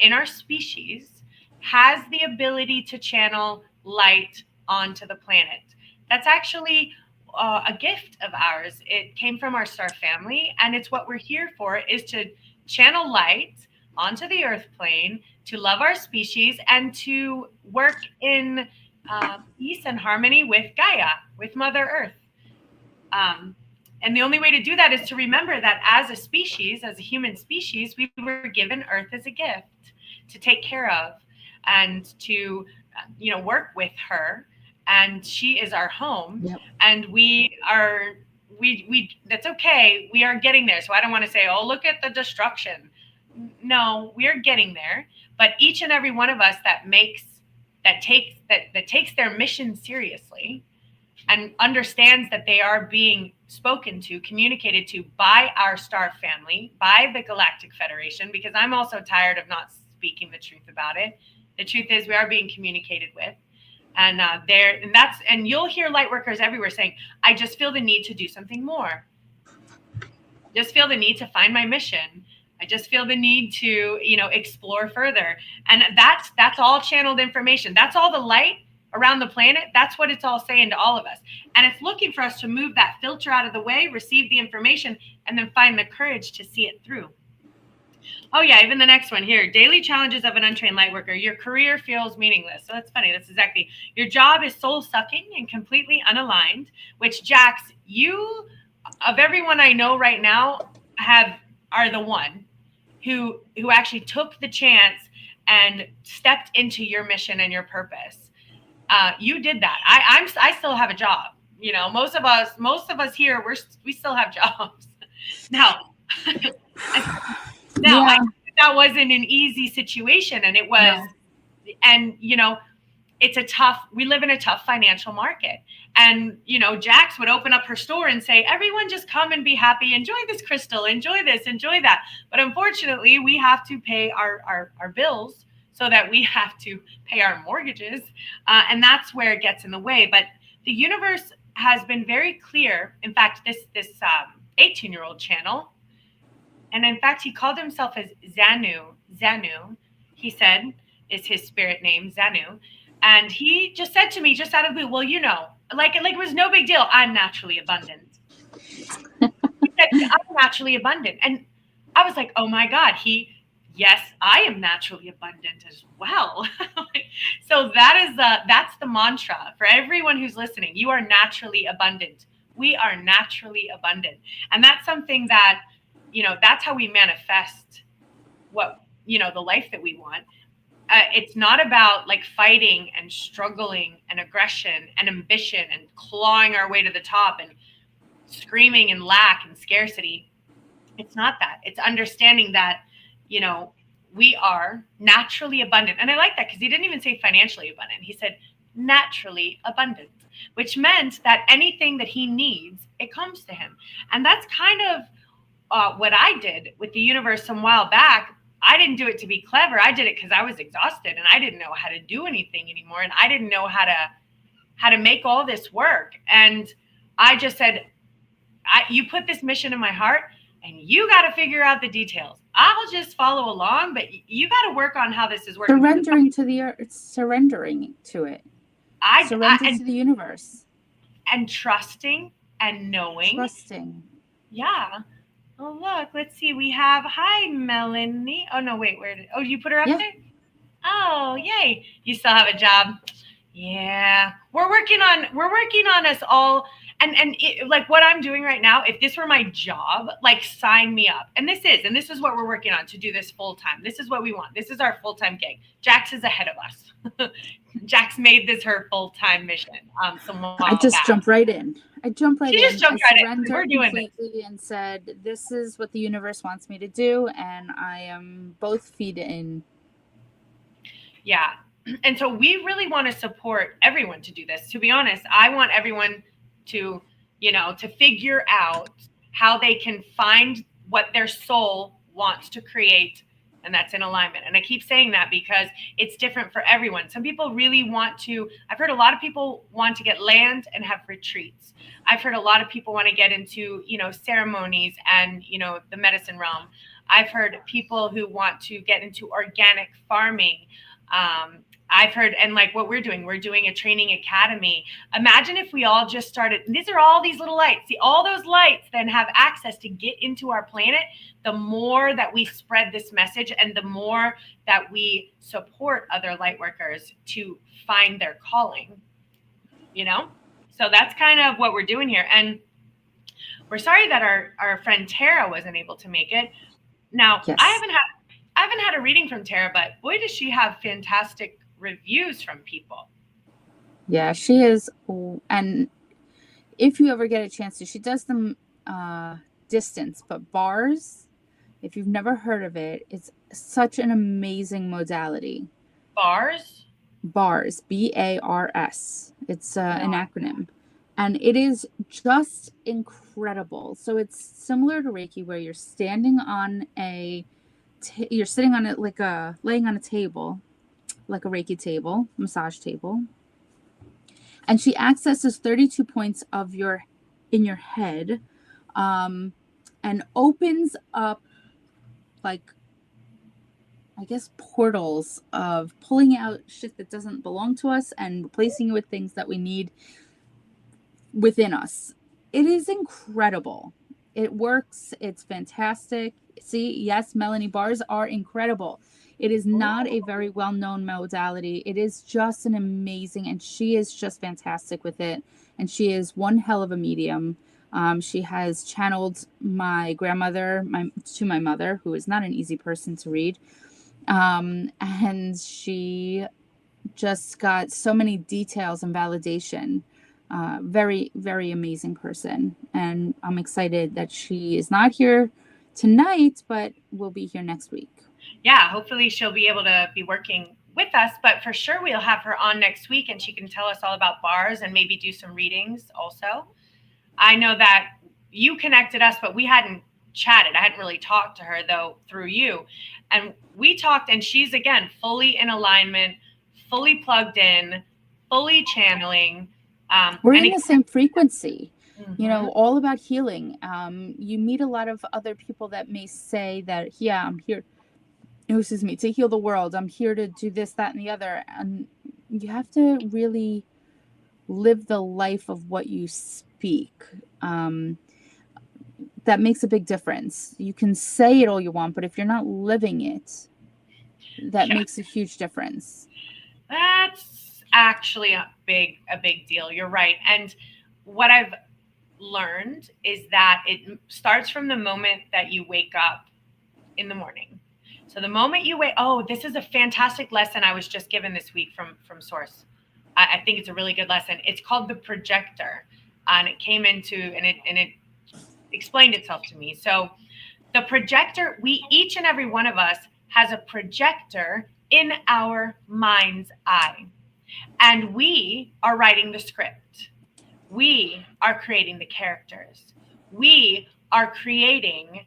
in our species has the ability to channel light onto the planet. That's actually a gift of ours. It came from our star family, and it's what we're here for, is to channel light onto the earth plane, to love our species, and to work in peace and harmony with Gaia, with Mother Earth. And the only way to do that is to remember that as a species, as a human species, we were given Earth as a gift to take care of and to, you know, work with her. And she is our home. Yep. And we that's okay. We are getting there. So I don't want to say, oh, look at the destruction. No, we are getting there. But each and every one of us that takes their mission seriously and understands that they are being spoken to, communicated to by our star family, by the Galactic Federation, because I'm also tired of not speaking the truth about it. The truth is we are being communicated with. And you'll hear light workers everywhere saying, I just feel the need to do something more. Just feel the need to find my mission. I just feel the need to, you know, explore further. And that's all channeled information. That's all the light around the planet. That's what it's all saying to all of us. And it's looking for us to move that filter out of the way, receive the information, and then find the courage to see it through. Oh yeah, even the next one here. Daily challenges of an untrained light worker. Your career feels meaningless. So that's funny. That's exactly. Your job is soul sucking and completely unaligned, which Jax, you, of everyone I know right now, are the one who actually took the chance and stepped into your mission and your purpose. You did that. I still have a job. You know, most of us here, we still have jobs. Now, Yeah. That wasn't an easy situation, and it was, and you know, we live in a tough financial market. And, you know, Jax would open up her store and say, everyone just come and be happy. Enjoy this crystal, enjoy this, enjoy that. But unfortunately, we have to pay our bills so that we have to pay our mortgages. And that's where it gets in the way. But the universe has been very clear. In fact, this 18-year-old channel, and in fact, he called himself as Xanu. Xanu, he said, is his spirit name, Xanu. And he just said to me, just out of the blue, well, you know, like it was no big deal. I'm naturally abundant. He said, I'm naturally abundant. And I was like, oh my God, yes, I am naturally abundant as well. So that's the mantra for everyone who's listening. You are naturally abundant. We are naturally abundant. And that's something that, that's how we manifest what, the life that we want. It's not about like fighting and struggling and aggression and ambition and clawing our way to the top and screaming and lack and scarcity. It's not that. It's understanding that, we are naturally abundant. And I like that because he didn't even say financially abundant. He said naturally abundant, which meant that anything that he needs, it comes to him. And that's kind of what I did with the universe some while back. I didn't do it to be clever. I did it because I was exhausted and I didn't know how to do anything anymore. And I didn't know how to make all this work. And I just said, you put this mission in my heart and you got to figure out the details. I'll just follow along, but you got to work on how this is working. Surrendering to the earth, surrendering to it. Surrender to the universe. And trusting and knowing. Trusting. Yeah. Oh, look, let's see. We have, hi, Melanie. Oh, no, wait, you put her up there? Oh, yay. You still have a job. Yeah. We're working on us all. And like what I'm doing right now, if this were my job, like sign me up. And this is what we're working on to do this full time. This is what we want. This is our full-time gig. Jax is ahead of us. Jax made this her full-time mission. I just jumped right in. She just jumped right in. We're doing it. And said, this is what the universe wants me to do. And I am both feet in. Yeah. And so we really want to support everyone to do this. To be honest, I want everyone to, to figure out how they can find what their soul wants to create. And that's in alignment. And I keep saying that because it's different for everyone. Some people really I've heard a lot of people want to get land and have retreats. I've heard a lot of people want to get into, ceremonies and, the medicine realm. I've heard people who want to get into organic farming. I've heard, and like what we're doing a training academy. Imagine if we all just started, these are all these little lights. See, all those lights then have access to get into our planet. The more that we spread this message and the more that we support other light workers to find their calling, So that's kind of what we're doing here. And we're sorry that our friend Tara wasn't able to make it. Now, yes. I haven't had a reading from Tara, but boy, does she have fantastic reviews from people. Yeah, she is. And if you ever get a chance to, she does them distance, but bars, if you've never heard of it, it's such an amazing modality. Bars, BARS. It's an acronym, and it is just incredible. So it's similar to Reiki, where you're standing on you're sitting on it laying on a table, like a Reiki table, massage table. And she accesses 32 points in your head, and opens up, like, I guess, portals of pulling out shit that doesn't belong to us and replacing it with things that we need within us. It is incredible. It works. It's fantastic. See, yes, Melanie, bars are incredible. It is not a very well-known modality. It is just an amazing, and she is just fantastic with it. And she is one hell of a medium. She has channeled my grandmother to my mother, who is not an easy person to read. And she just got so many details and validation. Very, very amazing person. And I'm excited that she is not here tonight, but will be here next week. Yeah, hopefully she'll be able to be working with us, but for sure we'll have her on next week and she can tell us all about bars and maybe do some readings also. I know that you connected us, but we hadn't chatted. I hadn't really talked to her though through you. And we talked, and she's, again, fully in alignment, fully plugged in, fully channeling. We're in the same frequency. Mm-hmm. All about healing. You meet a lot of other people that may say that, yeah, I'm here, to heal the world. I'm here to do this, that, and the other. And you have to really live the life of what you speak. That makes a big difference. You can say it all you want, but if you're not living it, that makes a huge difference. That's actually a big deal. You're right. And what I've learned is that it starts from the moment that you wake up in the morning. So the moment you wake, oh, this is a fantastic lesson I was just given this week from Source. I think it's a really good lesson. It's called the projector, and it came into and it explained itself to me. So the projector, each and every one of us has a projector in our mind's eye, and we are writing the script. We are creating the characters. We are creating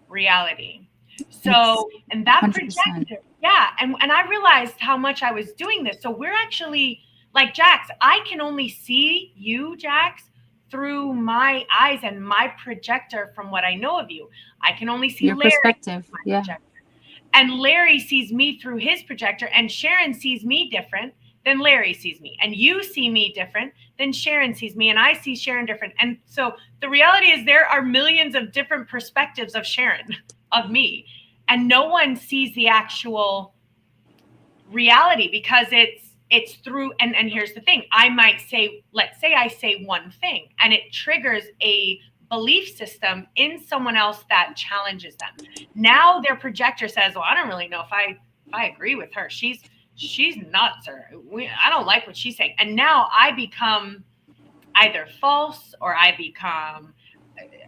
reality. So, and that 100%. projector, yeah. And I realized how much I was doing this. So we're actually like Jax, I can only see you, Jax, through my eyes and my projector from what I know of you. I can only see Your Larry perspective. through my Yeah. projector. And Larry sees me through his projector, and Sharon sees me different than Larry sees me. And you see me different than Sharon sees me, and I see Sharon different. And so the reality is there are millions of different perspectives of Sharon, of me, and no one sees the actual reality because it's through, and here's the thing. I might say, let's say I say one thing and it triggers a belief system in someone else that challenges them. Now their projector says, well, I don't really know if I agree with her. She's nuts, or I don't like what she's saying. And now I become either false or I become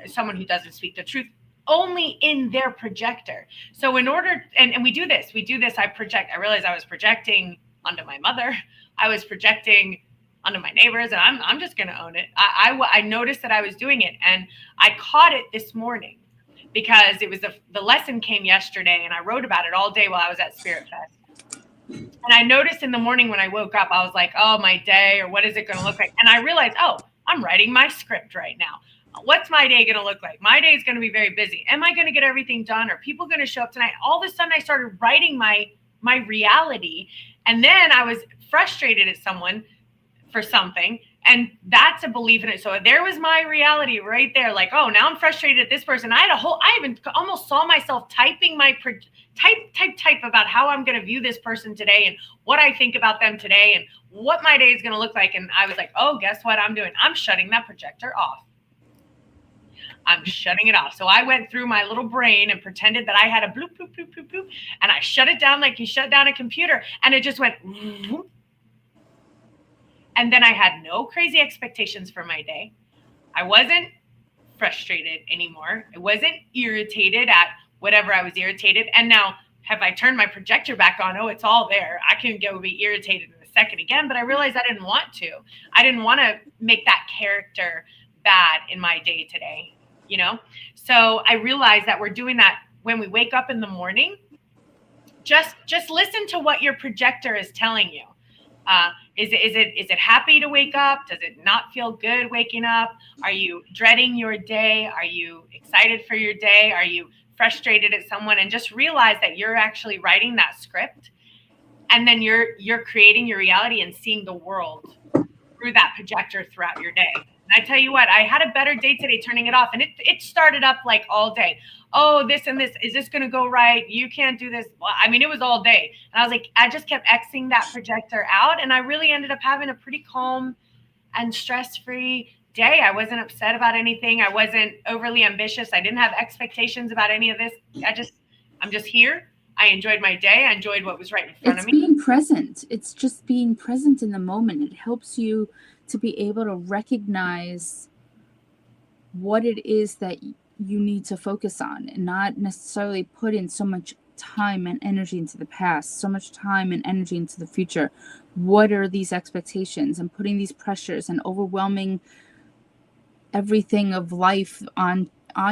someone who doesn't speak the truth only in their projector. So in order, and we do this, I realized I was projecting onto my mother. I was projecting onto my neighbors, and I'm just going to own it. I noticed that I was doing it, and I caught it this morning because it was the lesson came yesterday, and I wrote about it all day while I was at Spirit Fest. And I noticed in the morning when I woke up, I was like, oh, my day, or what is it going to look like? And I realized, oh, I'm writing my script right now. What's my day going to look like? My day is going to be very busy. Am I going to get everything done? Are people going to show up tonight? All of a sudden, I started writing my reality. And then I was frustrated at someone for something. And that's a belief in it. So there was my reality right there. Like, oh, now I'm frustrated at this person. I even almost saw myself typing my type about how I'm going to view this person today and what I think about them today and what my day is going to look like. And I was like, oh, guess what I'm doing? I'm shutting that projector off. I'm shutting it off. So I went through my little brain and pretended that I had a bloop, bloop, bloop, bloop, bloop. And I shut it down like you shut down a computer. And it just went. Whoop. And then I had no crazy expectations for my day. I wasn't frustrated anymore. I wasn't irritated at whatever I was irritated. And now have I turned my projector back on? Oh, it's all there. I can go be irritated in a second again. But I realized I didn't want to. I didn't want to make that character bad in my day today. You know, so I realized that we're doing that when we wake up in the morning. Just listen to what your projector is telling you. Is it happy to wake up? Does it not feel good waking up? Are you dreading your day? Are you excited for your day? Are you frustrated at someone? And just realize that you're actually writing that script, and then you're creating your reality and seeing the world through that projector throughout your day. And I tell you what, I had a better day today turning it off. And it started up like all day. Oh, this and this. Is this going to go right? You can't do this. Well, I mean, it was all day. And I was like, I just kept Xing that projector out. And I really ended up having a pretty calm and stress-free day. I wasn't upset about anything. I wasn't overly ambitious. I didn't have expectations about any of this. I'm just here. I enjoyed my day. I enjoyed what was right in front of me. It's being present. It's just being present in the moment. It helps you to be able to recognize what it is that you need to focus on and not necessarily put in so much time and energy into the past, so much time and energy into the future. What are these expectations, and putting these pressures and overwhelming everything of life on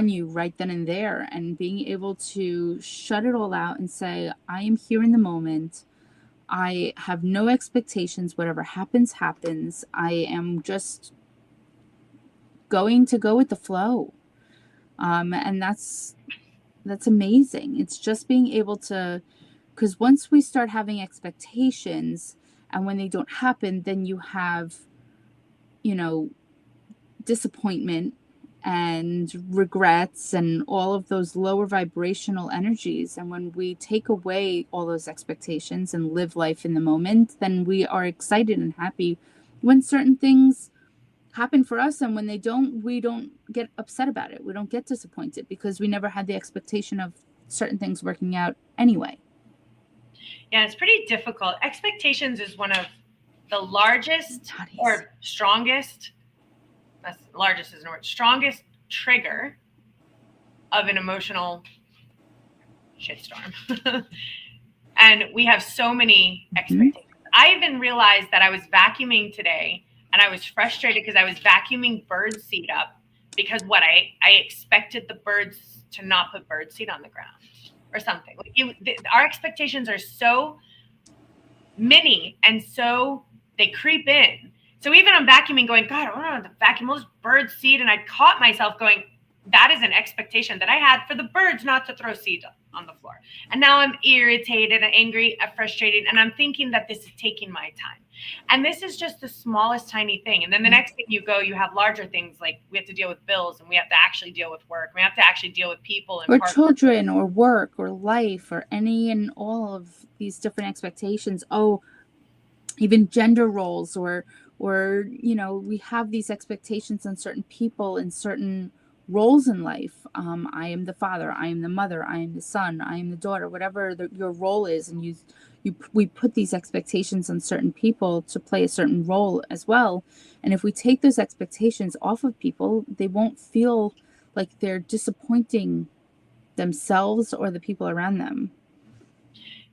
you right then and there, and being able to shut it all out and say, I am here in the moment. I have no expectations. Whatever happens, happens. I am just going to go with the flow. And that's amazing. It's just being able to, because once we start having expectations and when they don't happen, then you have, disappointment and regrets and all of those lower vibrational energies. And when we take away all those expectations and live life in the moment, then we are excited and happy when certain things happen for us, and when they don't, we don't get upset about it. We don't get disappointed because we never had the expectation of certain things working out anyway. Yeah, it's pretty difficult. Expectations is one of the largest or strongest, largest isn't a word, strongest trigger of an emotional shitstorm. And we have so many expectations. I even realized that I was vacuuming today and I was frustrated because I was vacuuming bird seed up because I expected the birds to not put bird seed on the ground or something. Our expectations are so many and so they creep in. So even I'm vacuuming going, God, I don't know to vacuum all this bird seed. And I caught myself going, that is an expectation that I had for the birds not to throw seed on the floor. And now I'm irritated and angry and frustrated. And I'm thinking that this is taking my time. And this is just the smallest tiny thing. And then the next thing you have larger things like we have to deal with bills and we have to actually deal with work. We have to actually deal with people. Or children or work or life or any and all of these different expectations. Oh, even gender roles or we have these expectations on certain people and certain roles in life. I am the father, I am the mother, I am the son, I am the daughter, whatever your role is, and we put these expectations on certain people to play a certain role as well. And if we take those expectations off of people, they won't feel like they're disappointing themselves or the people around them.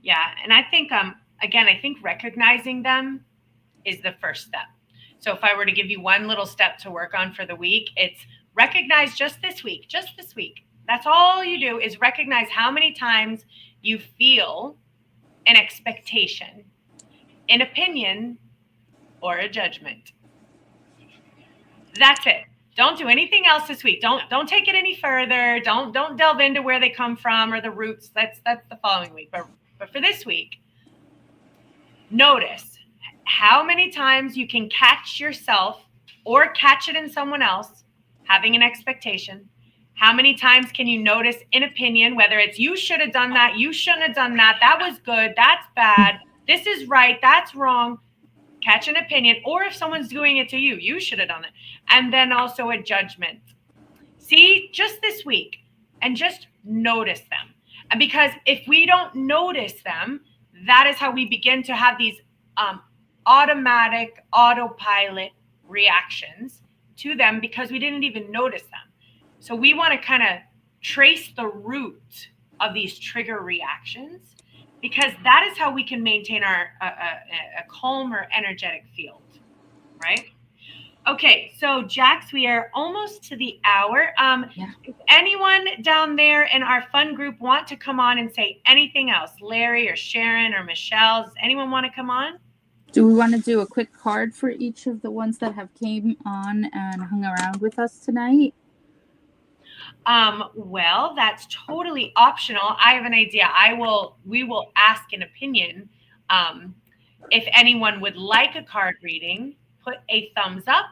Yeah, and I think again, I think recognizing them is the first step. So if I were to give you one little step to work on for the week, it's recognize just this week. That's all you do is recognize how many times you feel an expectation, an opinion, or a judgment. That's it. Don't do anything else this week. Don't take it any further. Don't delve into where they come from or the roots. That's the following week. But for this week, notice how many times you can catch yourself or catch it in someone else having an expectation. How many times can you notice an opinion, whether it's you should have done that, you shouldn't have done that, that was good, that's bad, this is right, that's wrong. Catch an opinion, or if someone's doing it to you, you should have done it. And then also a judgment. See, just this week, and just notice them. And because if we don't notice them, that is how we begin to have these automatic autopilot reactions to them because we didn't even notice them. So we want to kind of trace the root of these trigger reactions because that is how we can maintain our a calm or energetic field, right? Okay, so Jax, we are almost to the hour. If anyone down there in our fun group want to come on and say anything else, Larry or Sharon or Michelle, does anyone want to come on? Do we want to do a quick card for each of the ones that have came on and hung around with us tonight? Well, that's totally optional. I have an idea. We will ask an opinion. If anyone would like a card reading, put a thumbs up.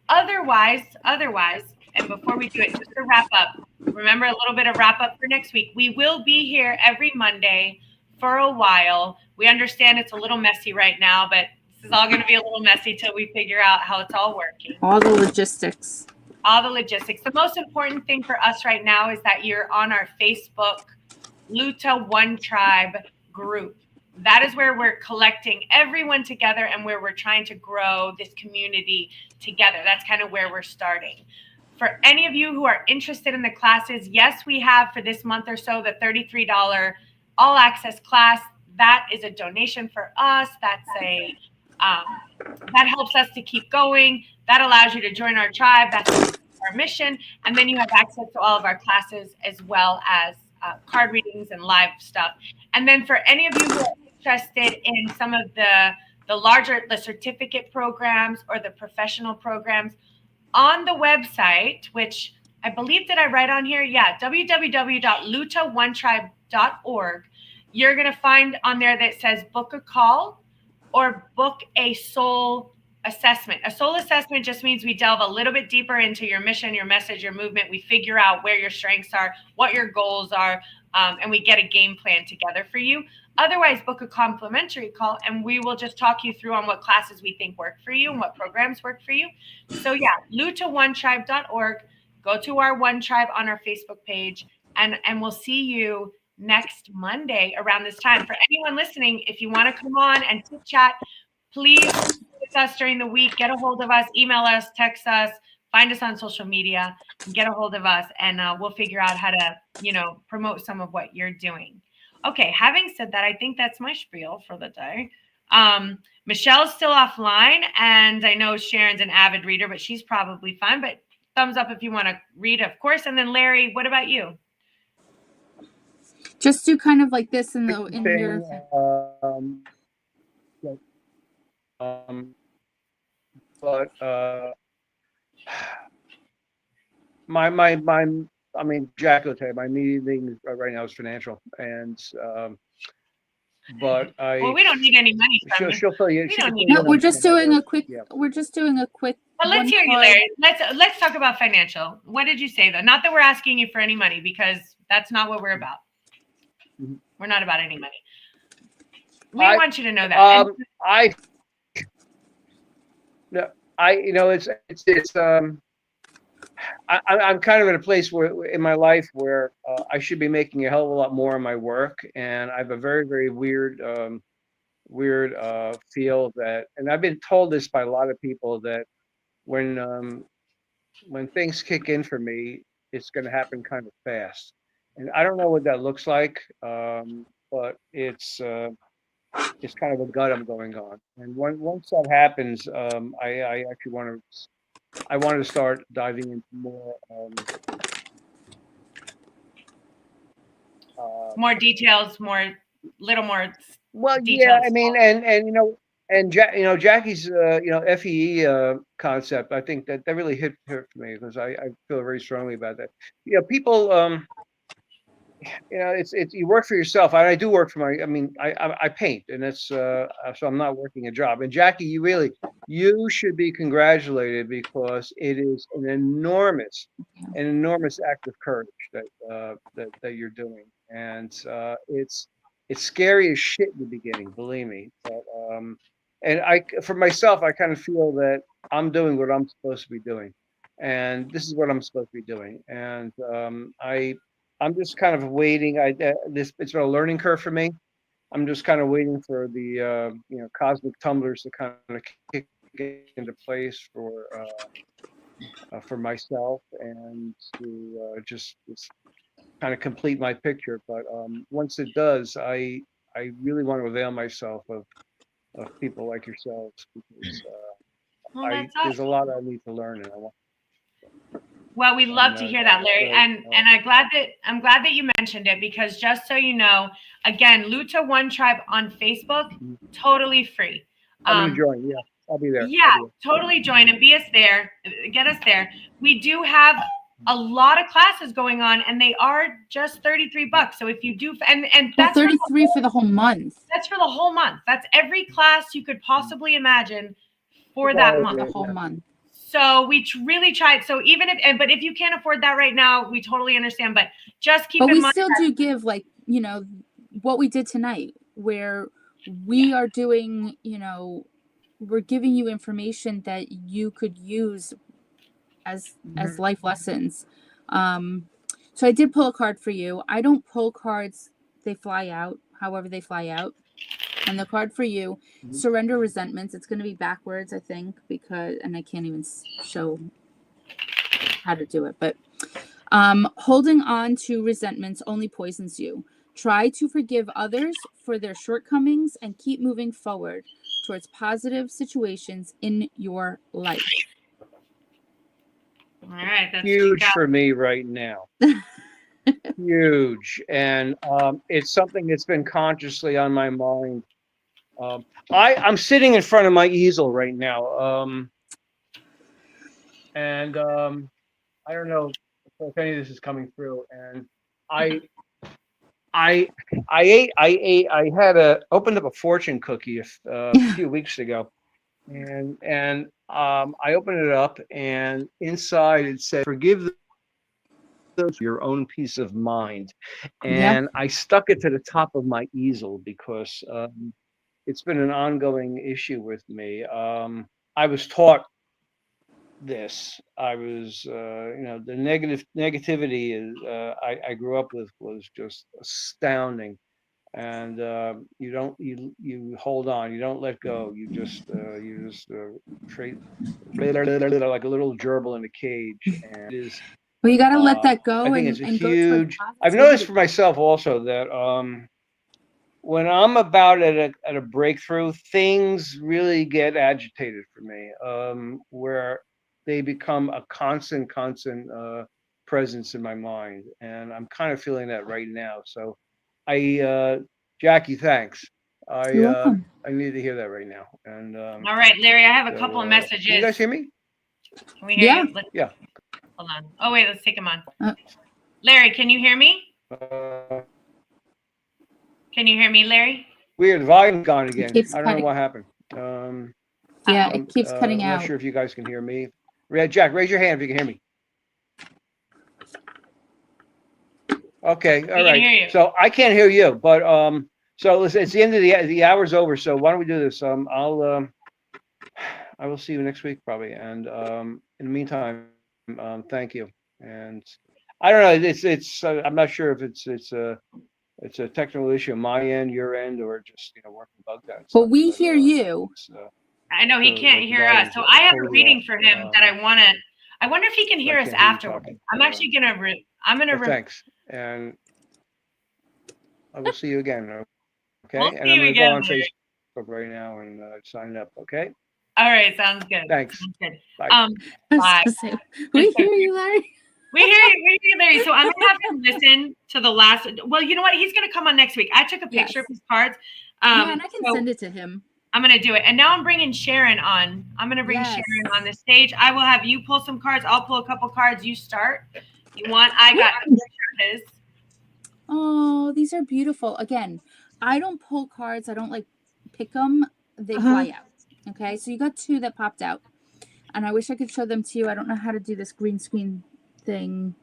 Otherwise, and before we do it, just to wrap up, remember a little bit of wrap up for next week. We will be here every Monday for a while. We understand it's a little messy right now, but this is all going to be a little messy till we figure out how it's all working. All the logistics. The most important thing for us right now is that you're on our Facebook Luta Onetribe group. That is where we're collecting everyone together and where we're trying to grow this community together. That's kind of where we're starting. For any of you who are interested in the classes, yes, we have for this month or so the $33 all access class. That is a donation for us. That's that helps us to keep going. That allows you to join our tribe. That's our mission. And then you have access to all of our classes as well as card readings and live stuff. And then for any of you who are interested in some of the certificate programs or the professional programs on the website, which I believe, did I write on here? Yeah, www.lutaonetribe.org. You're going to find on there that says book a call or book a soul assessment. A soul assessment just means we delve a little bit deeper into your mission, your message, your movement. We figure out where your strengths are, what your goals are, and we get a game plan together for you. Otherwise, book a complimentary call and we will just talk you through on what classes we think work for you and what programs work for you. So yeah, luta1tribe.org. Go to our One Tribe on our Facebook page, and we'll see you next Monday around this time. For anyone listening, if you want to come on and chit chat, please with us during the week. Get a hold of us, email us, text us, find us on social media, get a hold of us, and we'll figure out how to, promote some of what you're doing. Okay, having said that, I think that's my spiel for the day. Michelle's still offline, and I know Sharon's an avid reader, but she's probably fine. But thumbs up if you want to read, of course. And then Larry, what about you? Just do kind of like this in your. But I mean, Jack will tell you, my meeting right now is financial, and but well, we don't need any money from she'll fill you. No, we're just doing a quick. Yeah. We're just doing a quick. Well, let's hear you, Larry. Let's talk about financial. What did you say though? Not that we're asking you for any money, because that's not what we're about. Mm-hmm. We're not about any money. We want you to know that. I'm kind of in a place where in my life where I should be making a hell of a lot more in my work, and I have a very, very weird feel that, and I've been told this by a lot of people, that when things kick in for me, it's going to happen kind of fast, and I don't know what that looks like, but it's kind of a gut I'm going on, and once that happens, I actually want to start diving into more details, little more. Well, details. Yeah, I mean, and Jackie's FEE concept, I think that really hit for me, because I feel very strongly about that. People, it's you work for yourself. I do work for I paint, and that's so I'm not working a job. And Jackie, you should be congratulated, because it is an enormous act of courage that you're doing, and it's scary as shit in the beginning, believe me. But and for myself, I kind of feel that I'm doing what I'm supposed to be doing, and this is what I'm supposed to be doing, and I'm just kind of waiting. It's been a learning curve for me. I'm just kind of waiting for the cosmic tumblers to kind of kick into place for myself, and to just kind of complete my picture. But once it does, I really want to avail myself of people like yourselves, because there's a lot I need to learn, and I want. Well, we love to hear that, Larry, and I'm glad that you mentioned it, because just so you know, again, Luta One Tribe on Facebook, totally free. I'm gonna join. Yeah, I'll be there. Yeah, totally join and get us there. We do have a lot of classes going on, and they are just $33. So if you do, and that's $33 for the whole month. That's for the whole month. That's every class you could possibly imagine for that month. The whole month. So we really tried. So even but if you can't afford that right now, we totally understand. But just keep in mind. But we still do give, what we did tonight, where we are doing, we're giving you information that you could use as life lessons. So I did pull a card for you. I don't pull cards; they fly out. However, they fly out. And the card for you, surrender resentments. It's going to be backwards, I think, and I can't even show how to do it. But holding on to resentments only poisons you. Try to forgive others for their shortcomings and keep moving forward towards positive situations in your life. All right, that's huge for me right now. Huge, and it's something that's been consciously on my mind. I'm sitting in front of my easel right now, and I don't know if any of this is coming through. And I opened up a fortune cookie a few weeks ago, and I opened it up, and inside it said, "Forgive your own peace of mind. Yep. And I stuck it to the top of my easel because it's been an ongoing issue with me. I was taught this. I was, the negativity is I grew up with was just astounding. And you hold on, you don't let go. You just trade like a little gerbil in a cage. And it is. Well, you got to let that I go think it's a and go towards huge. I've noticed for positivity. myself also that when I'm about at a breakthrough, things really get agitated for me, where they become a constant presence in my mind, and I'm kind of feeling that right now. So, Jackie, thanks. You're welcome. I need to hear that right now. And All right, Larry, I have a so, couple of can messages. you guys hear me? Can we hear Yeah. you? Yeah. Hold on. Oh, wait, let's take him on. Uh, Larry, can you hear me? Can you hear me, Larry? Weird, the volume's gone again. keeps I don't know cutting. what happened. Yeah, it keeps cutting I'm out. not sure if you guys can hear me. Jack, raise your hand if you can hear me. Okay, all We can right. hear you. So I can't hear you, but so listen, it's the end of the hour's over. So why don't we do this? I will see you next week probably. And in the meantime, thank you. And I don't know. It's I'm not sure if it's a technical issue on my end, your end, or just working bugs out. But we hear you. I know he So, can't like, hear us. volume's So I have a totally reading off. for him that I want to. I wonder if he can hear us can't hear you afterwards. talking. I'm actually gonna. Thanks, and I will see you again. Okay, We'll and see I'm you gonna again, go on Larry. Facebook right now and sign up. Okay, All right, sounds good. thanks. Sounds good. Bye. I was Bye. gonna say, we hear you, Larry. We hear you, Larry. So I'm gonna have him listen to the last. Well, you know what? He's gonna come on next week. I took a picture of his cards. Yeah, and I can send it to him. I'm gonna do it. And now I'm bringing Sharon on. I'm gonna bring Sharon on the stage. I will have you pull some cards. I'll pull a couple cards. You start. You want? I got a picture of his. Oh, these are beautiful. Again, I don't pull cards. I don't like pick them. They fly out. Okay, so you got two that popped out, and I wish I could show them to you. I don't know how to do this green screen thing,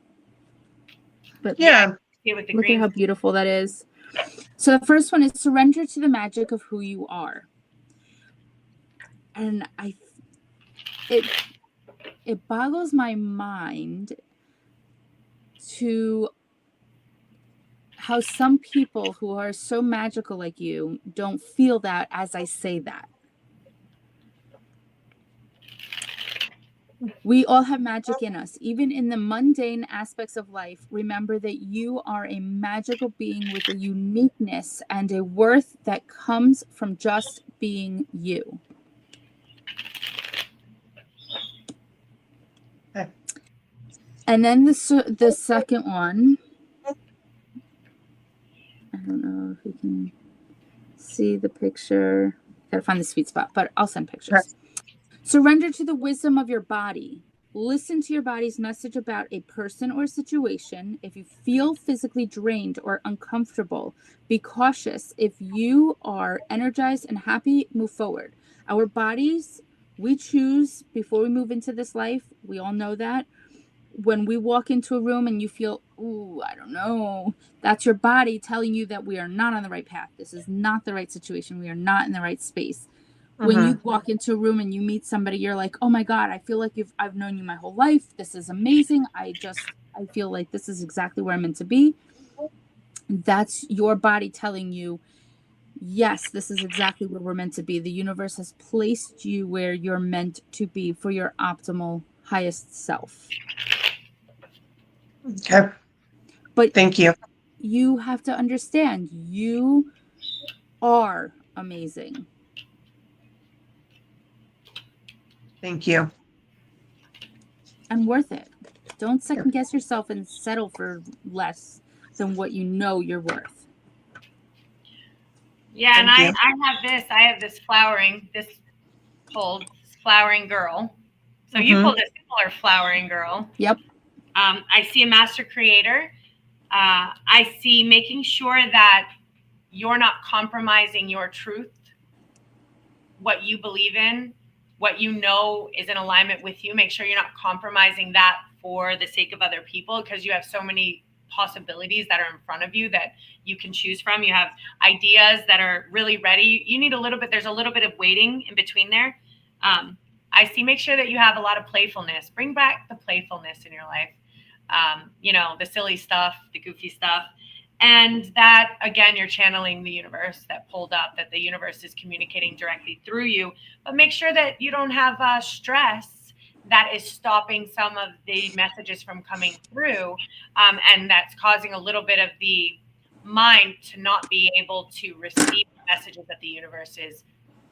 but Yeah. Look at how beautiful that is. So the first one is surrender to the magic of who you are. And it boggles my mind to how some people who are so magical like you don't feel that as I say that. We all have magic in us. Even in the mundane aspects of life, remember that you are a magical being with a uniqueness and a worth that comes from just being you. Okay. And then the second one, I don't know if you can see the picture. Gotta find the sweet spot, but I'll send pictures. Right. Surrender to the wisdom of your body. Listen to your body's message about a person or situation. If you feel physically drained or uncomfortable, be cautious. If you are energized and happy, move forward. Our bodies, we choose before we move into this life. We all know that. When we walk into a room and you feel, ooh, I don't know, that's your body telling you that we are not on the right path. This is not the right situation. We are not in the right space. When you walk into a room and you meet somebody, you're like, oh my God, I feel like I've known you my whole life. This is amazing. I feel like this is exactly where I'm meant to be. That's your body telling you, yes, this is exactly where we're meant to be. The universe has placed you where you're meant to be for your optimal, highest self. Okay. But thank you. You have to understand, you are amazing. Thank you. And worth it. Don't second guess yourself and settle for less than what you know you're worth. Yeah, and I have this flowering girl. So you pulled a similar flowering girl. Yep. I see a master creator. I see making sure that you're not compromising your truth, what you believe in, what you know is in alignment with you. Make sure you're not compromising that for the sake of other people, because you have so many possibilities that are in front of you that you can choose from. You have ideas that are really ready. You need a little bit, there's a little bit of waiting in between there. I see, make sure that you have a lot of playfulness. Bring back the playfulness in your life. You know, the silly stuff, the goofy stuff. And that, again, you're channeling the universe that pulled up, that the universe is communicating directly through you. But make sure that you don't have stress that is stopping some of the messages from coming through. And that's causing a little bit of the mind to not be able to receive the messages that the universe is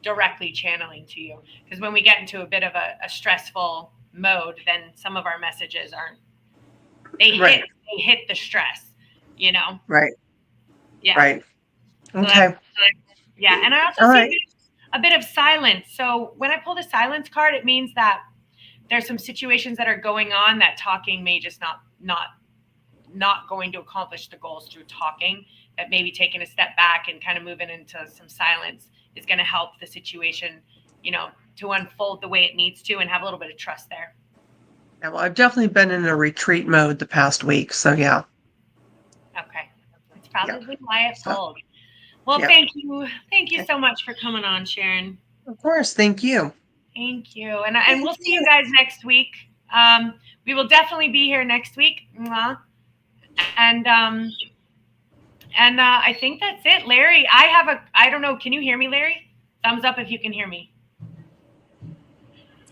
directly channeling to you. Because when we get into a bit of a stressful mode, then some of our messages aren't, they hit the stress. You know? Right. Yeah. Right. So Okay. Yeah. And I also see a bit of silence. So when I pull the silence card, it means that there's some situations that are going on that talking may just not going to accomplish the goals through talking, that maybe taking a step back and kind of moving into some silence is going to help the situation, you know, to unfold the way it needs to and have a little bit of trust there. Yeah, well, I've definitely been in a retreat mode the past week. So yeah. Okay. That's probably why it pulled. Well, thank you. Thank you so much for coming on, Sharon. Of course. Thank you. Thank you. And we'll see you guys next week. We will definitely be here next week. And I think that's it. Larry, I don't know. Can you hear me, Larry? Thumbs up if you can hear me.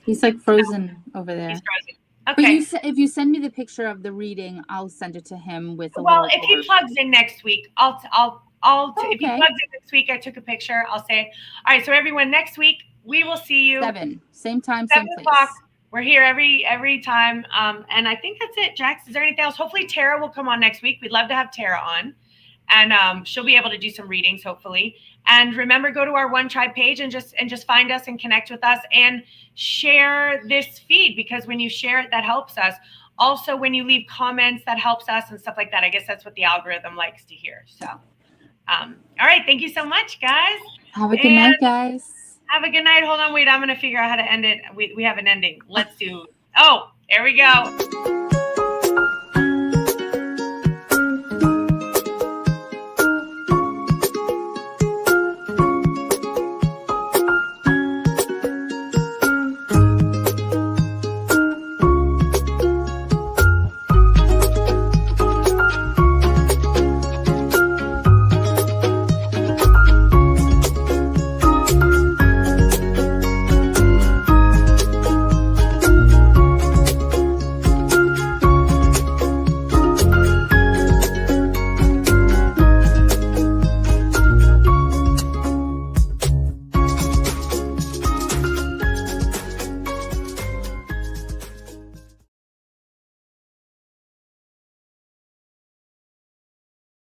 He's like frozen over there. He's frozen. Okay. But if you send me the picture of the reading, I'll send it to him with a Well, little if he plugs in next week, if he plugs in next week, I took a picture, I'll say it. All right, so everyone, next week we will see you 7, same time, 7 same place. o'clock. We're here every time. And I think that's it. Jax, is there anything else? Hopefully Tara will come on next week. We'd love to have Tara on. And she'll be able to do some readings, hopefully. And remember, go to our Onetribe page and just find us and connect with us and share this feed, because when you share it, that helps us. Also, when you leave comments, that helps us and stuff like that. I guess that's what the algorithm likes to hear. So, all right. Thank you so much, guys. Have a good night, guys. Have a good night. Hold on. Wait, I'm going to figure out how to end it. We have an ending. Let's do. Oh, there we go.